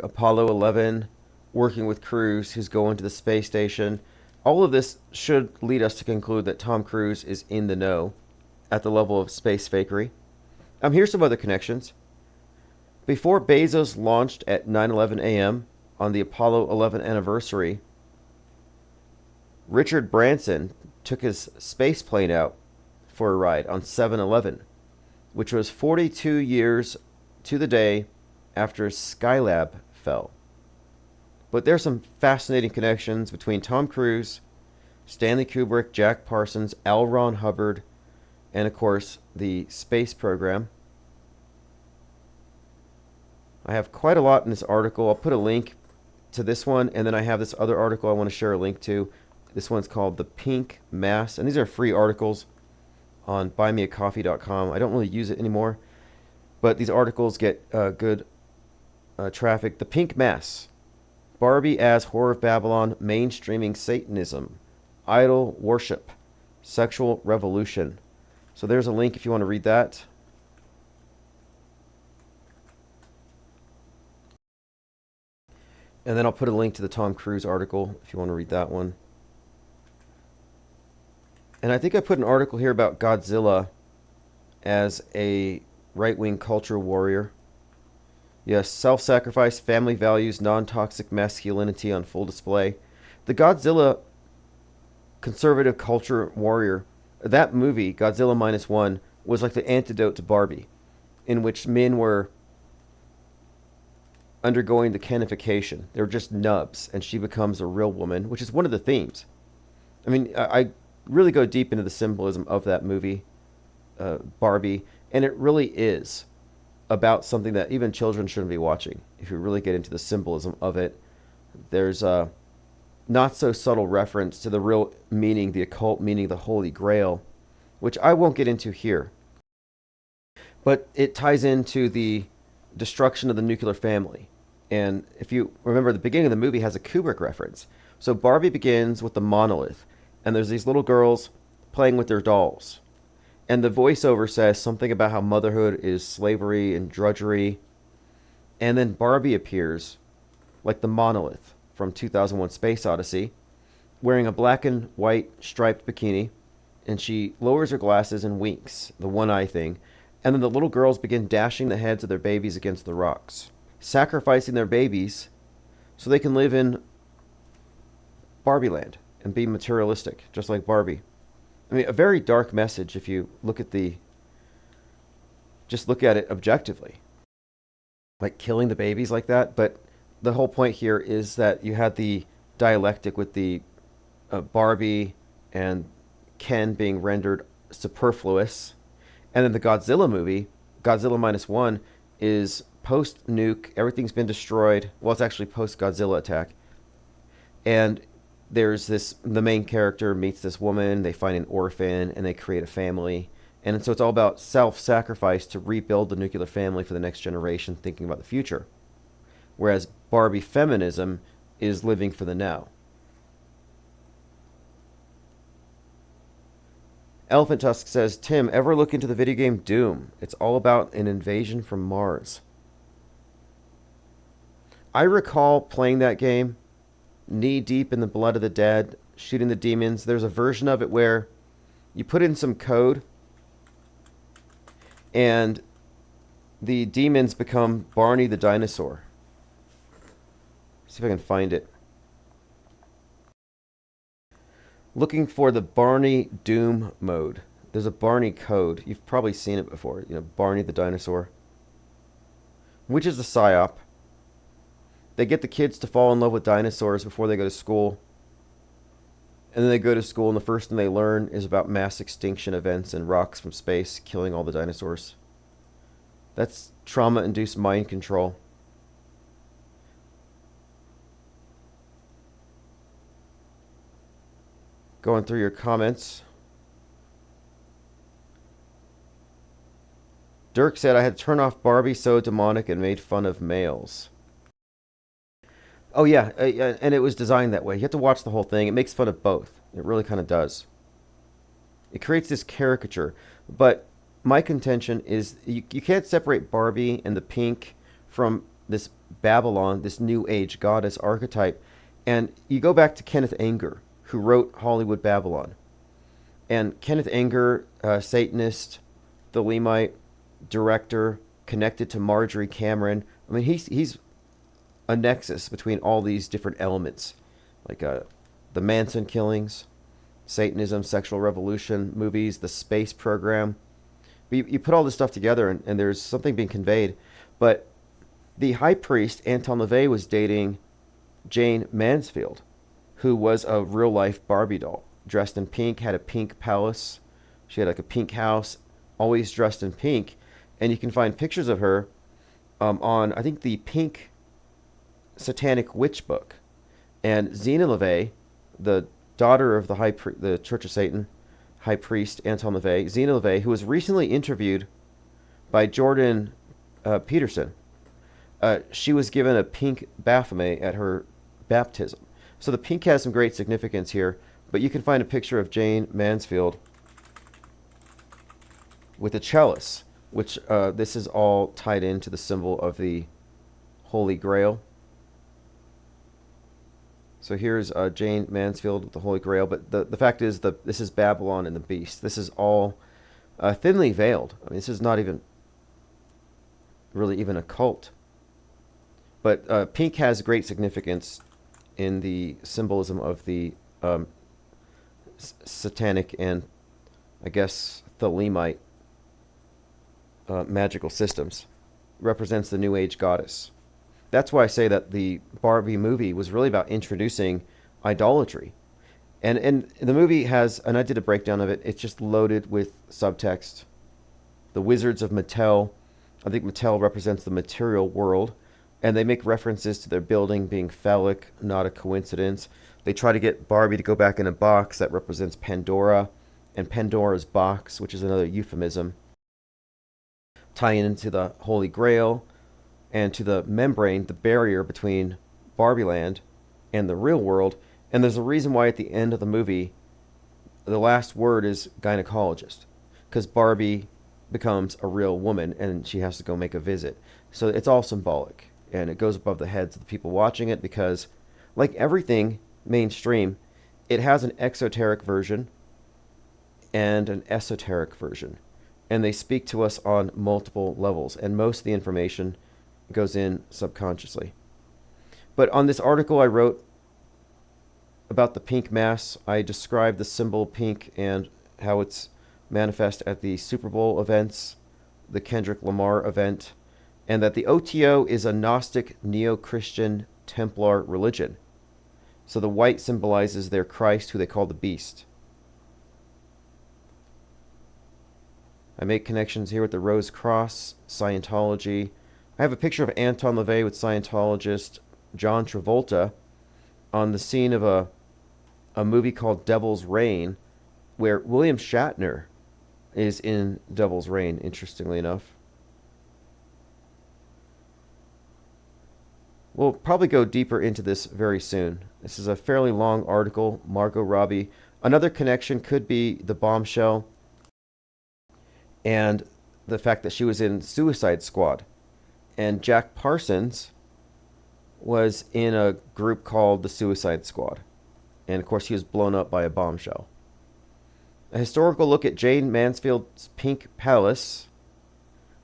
Speaker 1: Apollo 11, working with Cruise, who's going to the space station. All of this should lead us to conclude that Tom Cruise is in the know at the level of space fakery. Here's some other connections. Before Bezos launched at 9:11 a.m. on the Apollo 11 anniversary, Richard Branson took his space plane out for a ride on 7/11, which was 42 years to the day after Skylab fell. But there's some fascinating connections between Tom Cruise, Stanley Kubrick, Jack Parsons, L. Ron Hubbard, and of course the space program. I have quite a lot in this article. I'll put a link to this one, and then I have this other article I want to share a link to. This one's called The Pink Mass, and these are free articles on buymeacoffee.com. I don't really use it anymore, but these articles get good traffic. The Pink Mass. Barbie as Whore of Babylon, mainstreaming Satanism, idol worship, sexual revolution. So there's a link if you want to read that. And then I'll put a link to the Tom Cruise article if you want to read that one. And I think I put an article here about Godzilla as a right-wing culture warrior. Yes, self-sacrifice, family values, non-toxic masculinity on full display. The Godzilla conservative culture warrior, that movie, Godzilla -1, was like the antidote to Barbie, in which men were undergoing the Kenification. They were just nubs, and she becomes a real woman, which is one of the themes. I mean, I really go deep into the symbolism of that movie, Barbie, and it really is about something that even children shouldn't be watching. If you really get into the symbolism of it, there's a not so subtle reference to the real meaning, the occult meaning, the Holy Grail, which I won't get into here. But it ties into the destruction of the nuclear family. And if you remember, the beginning of the movie has a Kubrick reference. So Barbie begins with the monolith, and there's these little girls playing with their dolls. And the voiceover says something about how motherhood is slavery and drudgery. And then Barbie appears, like the monolith from 2001 Space Odyssey, wearing a black and white striped bikini, and she lowers her glasses and winks, the one eye thing, and then the little girls begin dashing the heads of their babies against the rocks, sacrificing their babies so they can live in Barbie land and be materialistic, just like Barbie. I mean, a very dark message if you look at just look at it objectively. Like killing the babies like that, but the whole point here is that you had the dialectic with the Barbie and Ken being rendered superfluous, and then the Godzilla movie, Godzilla -1, is post-nuke, everything's been destroyed. Well, it's actually post-Godzilla attack. And there's the main character meets this woman, they find an orphan, and they create a family. And so it's all about self-sacrifice to rebuild the nuclear family for the next generation, thinking about the future. Whereas Barbie feminism is living for the now. Elephant Tusk says, Tim, ever look into the video game Doom? It's all about an invasion from Mars. I recall playing that game, knee deep in the blood of the dead, shooting the demons. There's a version of it where you put in some code and the demons become Barney the dinosaur. See if I can find it. Looking for the Barney Doom mode. There's a Barney code. You've probably seen it before. You know, Barney the dinosaur. Which is the psyop. They get the kids to fall in love with dinosaurs before they go to school. And then they go to school and the first thing they learn is about mass extinction events and rocks from space killing all the dinosaurs. That's trauma-induced mind control. Going through your comments. Dirk said, I had to turn off Barbie so demonic and made fun of males. Oh yeah, and it was designed that way. You have to watch the whole thing. It makes fun of both. It really kind of does. It creates this caricature. But my contention is you can't separate Barbie and the pink from this Babylon, this New Age goddess archetype. And you go back to Kenneth Anger, who wrote Hollywood Babylon. And Kenneth Anger, Satanist, Thelemite, director, connected to Marjorie Cameron. I mean, he's a nexus between all these different elements, like the Manson killings, Satanism, sexual revolution movies, the space program. But you put all this stuff together and there's something being conveyed. But the high priest, Anton LaVey, was dating Jane Mansfield, who was a real-life Barbie doll, dressed in pink, had a pink palace. She had like a pink house, always dressed in pink. And you can find pictures of her on, I think, the Pink Satanic Witch book. And Zena LaVey, the daughter of the Church of Satan, high priest Anton LaVey, Zena LaVey, who was recently interviewed by Jordan Peterson, she was given a pink Baphomet at her baptism. So the pink has some great significance here, but you can find a picture of Jane Mansfield with a chalice, which this is all tied into the symbol of the Holy Grail. So here's Jane Mansfield with the Holy Grail, but the fact is this is Babylon and the Beast. This is all thinly veiled. I mean, this is not even really even a cult. But pink has great significance in the symbolism of the satanic and, I guess, Thelemite magical systems. Represents the New Age goddess. That's why I say that the Barbie movie was really about introducing idolatry. And the movie has, and I did a breakdown of it, it's just loaded with subtext. The Wizards of Mattel, I think Mattel represents the material world, and they make references to their building being phallic, not a coincidence. They try to get Barbie to go back in a box that represents Pandora, and Pandora's box, which is another euphemism, tying into the Holy Grail. and to the membrane, the barrier between Barbie Land and the real world. And there's a reason why at the end of the movie, the last word is gynecologist, because Barbie becomes a real woman and she has to go make a visit. So it's all symbolic, and it goes above the heads of the people watching it because, like everything mainstream, it has an exoteric version and an esoteric version, and they speak to us on multiple levels, and most of the information goes in subconsciously. But on this article I wrote about the pink mass, I described the symbol pink and how it's manifest at the Super Bowl events, the Kendrick Lamar event, and that the OTO is a Gnostic Neo-Christian Templar religion. So the white symbolizes their Christ, who they call the Beast. I make connections here with the Rose Cross, Scientology. I have a picture of Anton LaVey with Scientologist John Travolta on the scene of a movie called Devil's Reign, where William Shatner is in Devil's Reign, interestingly enough. We'll probably go deeper into this very soon. This is a fairly long article. Margot Robbie. Another connection could be the Bombshell and the fact that she was in Suicide Squad. And Jack Parsons was in a group called the Suicide Squad. And of course he was blown up by a bombshell. A historical look at Jane Mansfield's Pink Palace.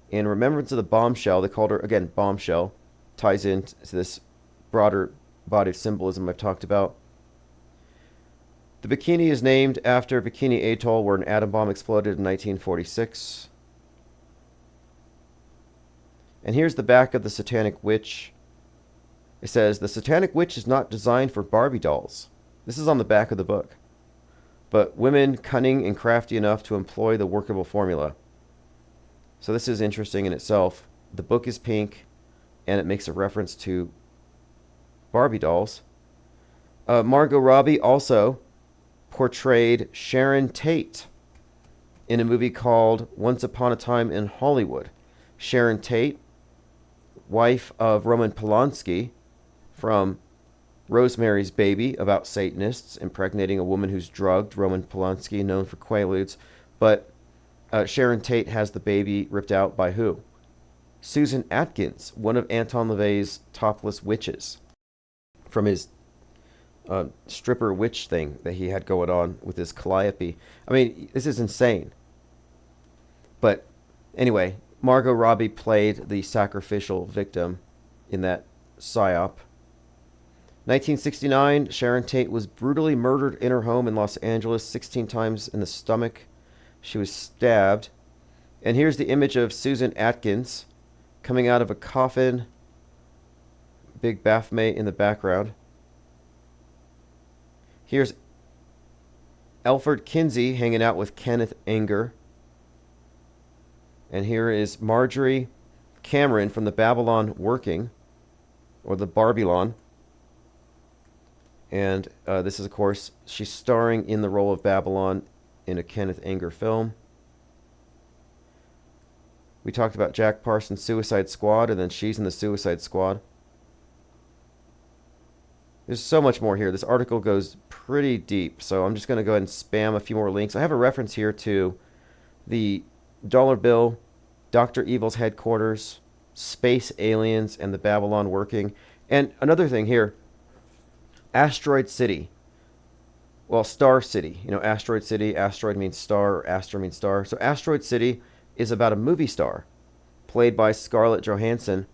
Speaker 1: In remembrance of the bombshell, they called her, again, Bombshell. Ties into this broader body of symbolism I've talked about. The bikini is named after Bikini Atoll, where an atom bomb exploded in 1946. And here's the back of the Satanic Witch. It says, the Satanic Witch is not designed for Barbie dolls. This is on the back of the book. But women cunning and crafty enough to employ the workable formula. So this is interesting in itself. The book is pink, and it makes a reference to Barbie dolls. Margot Robbie also portrayed Sharon Tate in a movie called Once Upon a Time in Hollywood. Sharon Tate, wife of Roman Polanski from Rosemary's Baby, about Satanists impregnating a woman who's drugged. Roman Polanski, known for Quaaludes. But Sharon Tate has the baby ripped out by who? Susan Atkins, one of Anton LaVey's topless witches, from his stripper witch thing that he had going on with his calliope. I mean, this is insane. But anyway, Margot Robbie played the sacrificial victim in that psyop. 1969, Sharon Tate was brutally murdered in her home in Los Angeles, 16 times in the stomach. She was stabbed. And here's the image of Susan Atkins coming out of a coffin. Big Baphomet in the background. Here's Alfred Kinsey hanging out with Kenneth Anger. And here is Marjorie Cameron from the Babylon Working, or the Barbylon. And this is, of course, she's starring in the role of Babylon in a Kenneth Anger film. We talked about Jack Parsons' Suicide Squad, and then she's in the Suicide Squad. There's so much more here. This article goes pretty deep, so I'm just going to go ahead and spam a few more links. I have a reference here to the dollar bill, Dr. Evil's headquarters, space aliens, and the Babylon Working. And another thing here, Asteroid City. Well, Star City. You know, Asteroid City, asteroid means star, or Astra means star. So Asteroid City is about a movie star, played by Scarlett Johansson,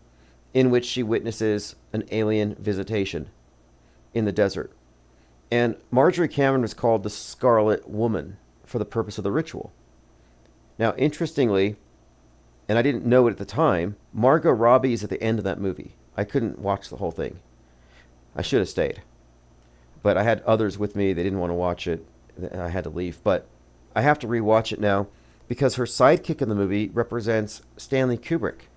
Speaker 1: in which she witnesses an alien visitation in the desert. And Marjorie Cameron was called the Scarlet Woman for the purpose of the ritual. Now, interestingly, and I didn't know it at the time, Margot Robbie is at the end of that movie. I couldn't watch the whole thing. I should have stayed. But I had others with me. They didn't want to watch it. I had to leave. But I have to rewatch it now because her sidekick in the movie represents Stanley Kubrick.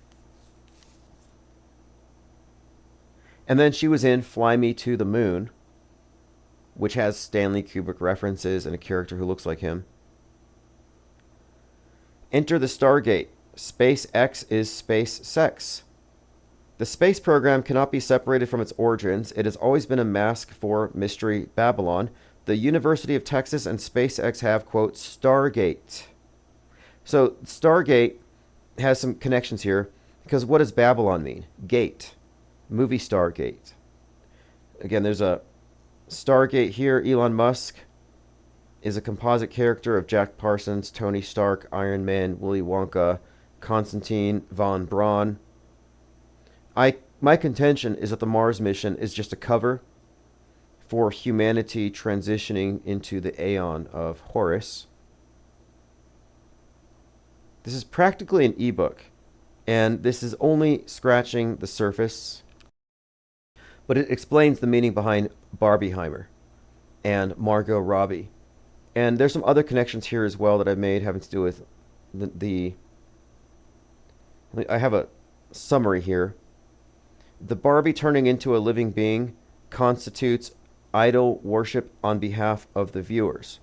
Speaker 1: And then she was in Fly Me to the Moon, which has Stanley Kubrick references and a character who looks like him. Enter the Stargate. Space X is space sex. The space program cannot be separated from its origins. It has always been a mask for Mystery Babylon. The University of Texas and SpaceX have, quote, Stargate. So Stargate has some connections here, because what does Babylon mean? Gate. Movie Stargate. Again, there's a Stargate here. Elon Musk is a composite character of Jack Parsons, Tony Stark, Iron Man, Willy Wonka, Constantine, von Braun. My contention is that the Mars mission is just a cover for humanity transitioning into the Aeon of Horus. This is practically an ebook, and this is only scratching the surface, but it explains the meaning behind Barbieheimer and Margot Robbie. And there's some other connections here as well that I've made having to do with I have a summary here. The Barbie turning into a living being constitutes idol worship on behalf of the viewers.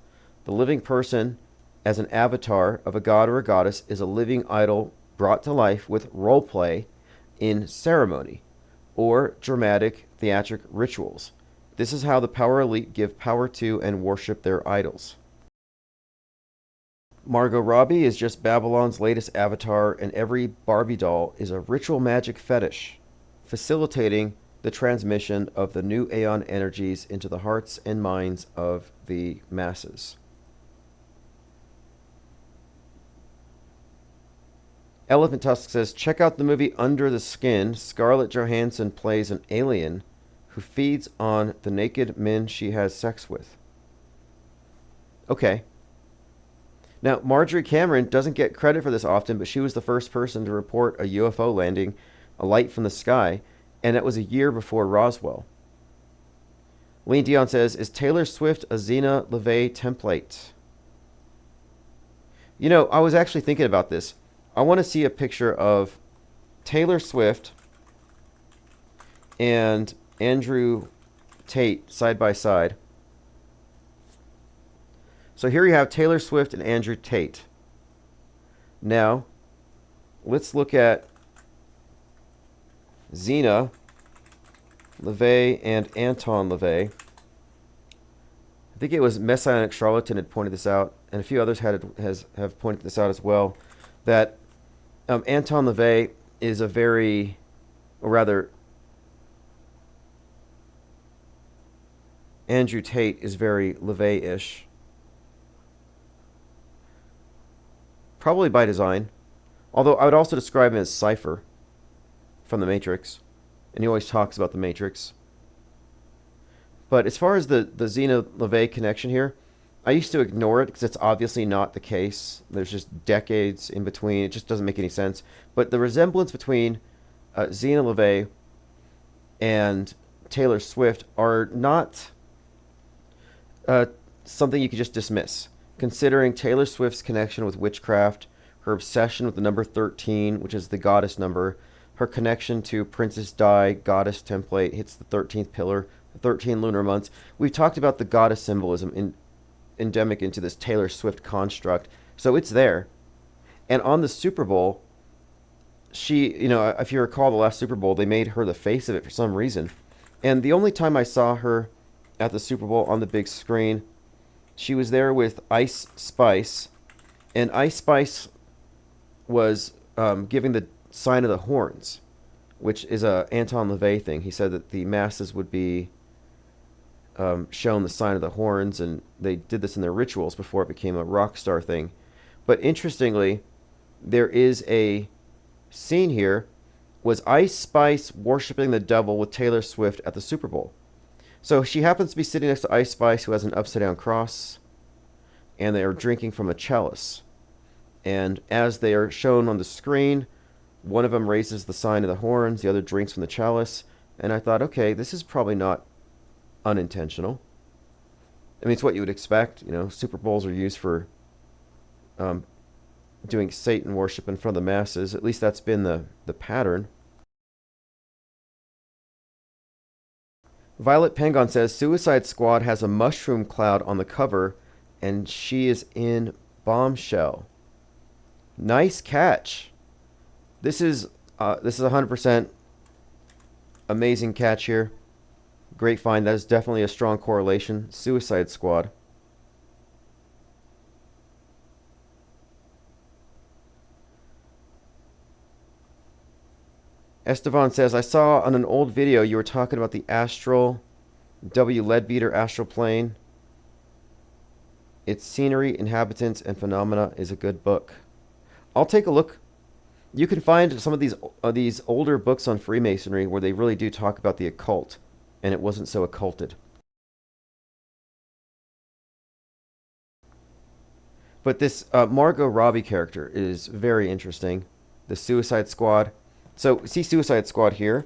Speaker 1: The living person, as an avatar of a god or a goddess, is a living idol brought to life with role play in ceremony or dramatic theatric rituals. This is how the power elite give power to and worship their idols. Margot Robbie is just Babylon's latest avatar, and every Barbie doll is a ritual magic fetish, facilitating the transmission of the new Aeon energies into the hearts and minds of the masses. Elephant Tusk says, check out the movie Under the Skin. Scarlett Johansson plays an alien who feeds on the naked men she has sex with. Okay. Now, Marjorie Cameron doesn't get credit for this often, but she was the first person to report a UFO landing, a light from the sky, and that was a year before Roswell. Lean Dion says, is Taylor Swift a Zena LeVay template? You know, I was actually thinking about this. I want to see a picture of Taylor Swift and Andrew Tate side by side. So here you have Taylor Swift and Andrew Tate. Now, let's look at Zena LeVay and Anton LaVey. I think it was Messianic Charlatan had pointed this out, and a few others have pointed this out as well, that Anton LaVey is a very, or rather, Andrew Tate is very LaVey-ish. Probably by design. Although I would also describe him as Cypher from The Matrix. And he always talks about The Matrix. But as far as the Zena LaVey connection here, I used to ignore it because it's obviously not the case. There's just decades in between. It just doesn't make any sense. But the resemblance between Zena LaVey and Taylor Swift are not something you could just dismiss. Considering Taylor Swift's connection with witchcraft, her obsession with the number 13, which is the goddess number, her connection to Princess Di, goddess template, hits the 13th pillar, the 13 lunar months. We've talked about the goddess symbolism endemic into this Taylor Swift construct, so it's there. And on the Super Bowl, she, you know, if you recall the last Super Bowl, they made her the face of it for some reason. And the only time I saw her at the Super Bowl on the big screen, she was there with Ice Spice, and Ice Spice was giving the sign of the horns, which is a Anton LaVey thing. He said that the masses would be shown the sign of the horns, and they did this in their rituals before it became a rock star thing. But interestingly, there is a scene here. Was Ice Spice worshiping the devil with Taylor Swift at the Super Bowl? So she happens to be sitting next to Ice Spice, who has an upside-down cross, and they are drinking from a chalice. And as they are shown on the screen, one of them raises the sign of the horns, the other drinks from the chalice, and I thought, okay, this is probably not unintentional. I mean, it's what you would expect. You know, Super Bowls are used for doing Satan worship in front of the masses. At least that's been the pattern. Violet Pengon says, Suicide Squad has a mushroom cloud on the cover, and she is in Bombshell. Nice catch. This is 100% amazing catch here. Great find. That is definitely a strong correlation. Suicide Squad. Estevan says, I saw on an old video you were talking about the astral W. Leadbeater astral plane. Its scenery, inhabitants, and phenomena is a good book. I'll take a look. You can find some of these older books on Freemasonry where they really do talk about the occult, and it wasn't so occulted. But this Margot Robbie character is very interesting. The Suicide Squad. So see Suicide Squad here,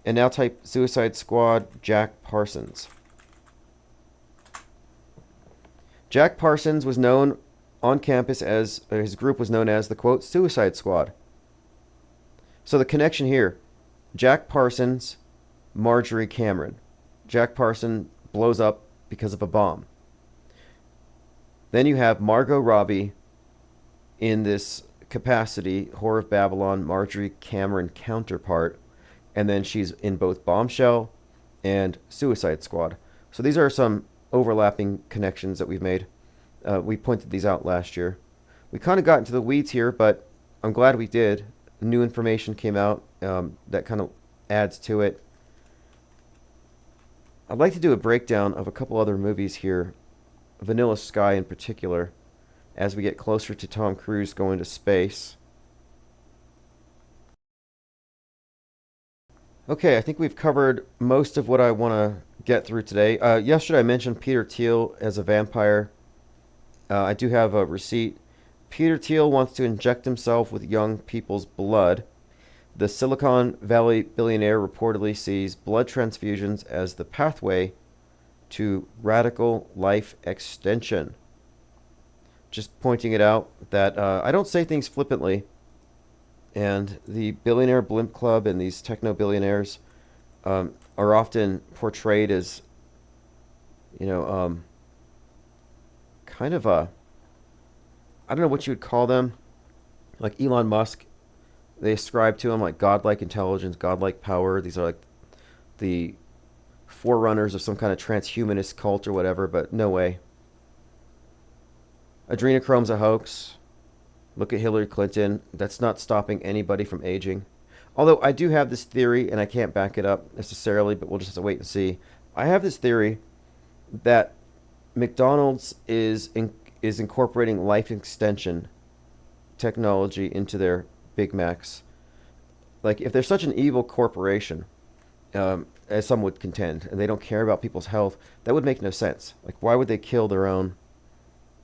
Speaker 1: and now type Suicide Squad Jack Parsons. Jack Parsons was known on campus as, his group was known as the, quote, Suicide Squad. So the connection here, Jack Parsons, Marjorie Cameron. Jack Parsons blows up because of a bomb. Then you have Margot Robbie in this capacity, Whore of Babylon, Marjorie Cameron counterpart, and then she's in both Bombshell and Suicide Squad. So these are some overlapping connections that we've made. We pointed these out last year. We kind of got into the weeds here, but I'm glad we did. New information came out that kind of adds to it. I'd like to do a breakdown of a couple other movies here, Vanilla Sky in particular, as we get closer to Tom Cruise going to space. Okay, I think we've covered most of what I want to get through today. Yesterday I mentioned Peter Thiel as a vampire. I do have a receipt. Peter Thiel wants to inject himself with young people's blood. The Silicon Valley billionaire reportedly sees blood transfusions as the pathway to radical life extension. Just pointing it out that I don't say things flippantly. And the billionaire blimp club and these techno billionaires are often portrayed as, you know, kind of a, I don't know what you would call them, like Elon Musk. They ascribe to him like godlike intelligence, godlike power. These are like the forerunners of some kind of transhumanist cult or whatever, but no way. Adrenochrome's a hoax. Look at Hillary Clinton. That's not stopping anybody from aging. Although I do have this theory, and I can't back it up necessarily, but we'll just have to wait and see. I have this theory that McDonald's is incorporating life extension technology into their Big Macs. Like, if they're such an evil corporation, as some would contend, and they don't care about people's health, that would make no sense. Like, why would they kill their own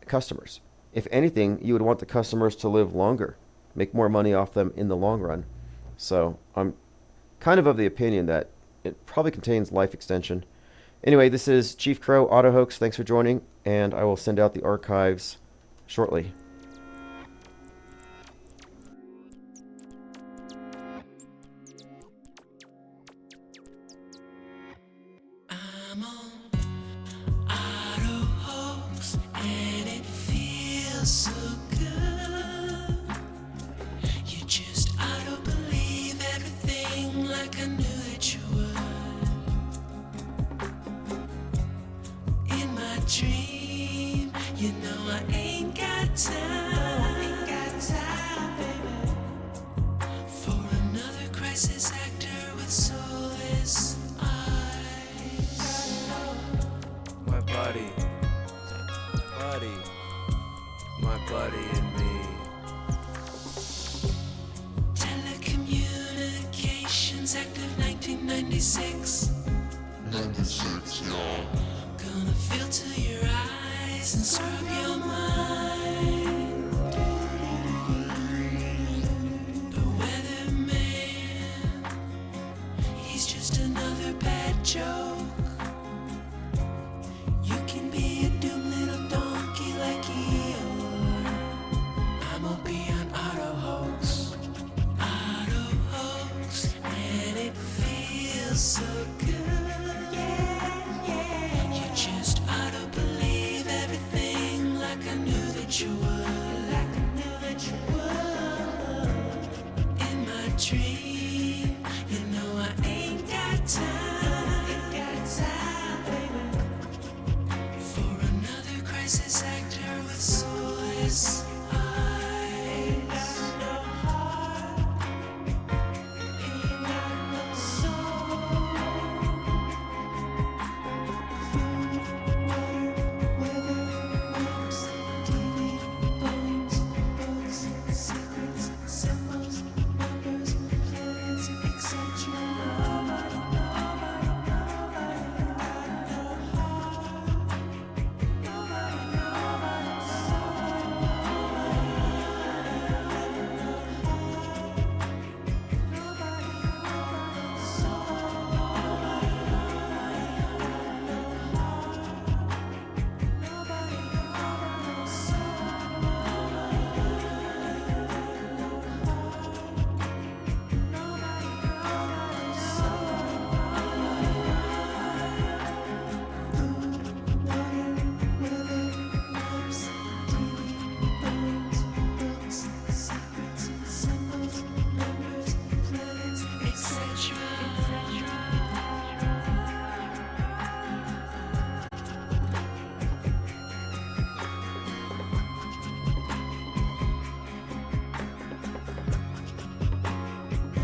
Speaker 1: customers? If anything, you would want the customers to live longer, make more money off them in the long run. So I'm kind of the opinion that it probably contains life extension. Anyway, this is Chief Crow, Auto Hoax. Thanks for joining, and I will send out the archives shortly.
Speaker 7: I'm on Auto Hoax, and it feels so good. You just auto-believe everything like I knew that you would. In my dream, you know I ain't got time, baby, for another crisis actor with soulless eyes.
Speaker 8: My buddy, my buddy and me.
Speaker 7: Telecommunications Act of 1996.
Speaker 9: 96, y'all.
Speaker 7: Gonna filter your eyes and scrub your mind. The weatherman, he's just another bad joke. You can be a doomed little donkey like Eeyore. I'ma be on Auto Hoax, and it feels so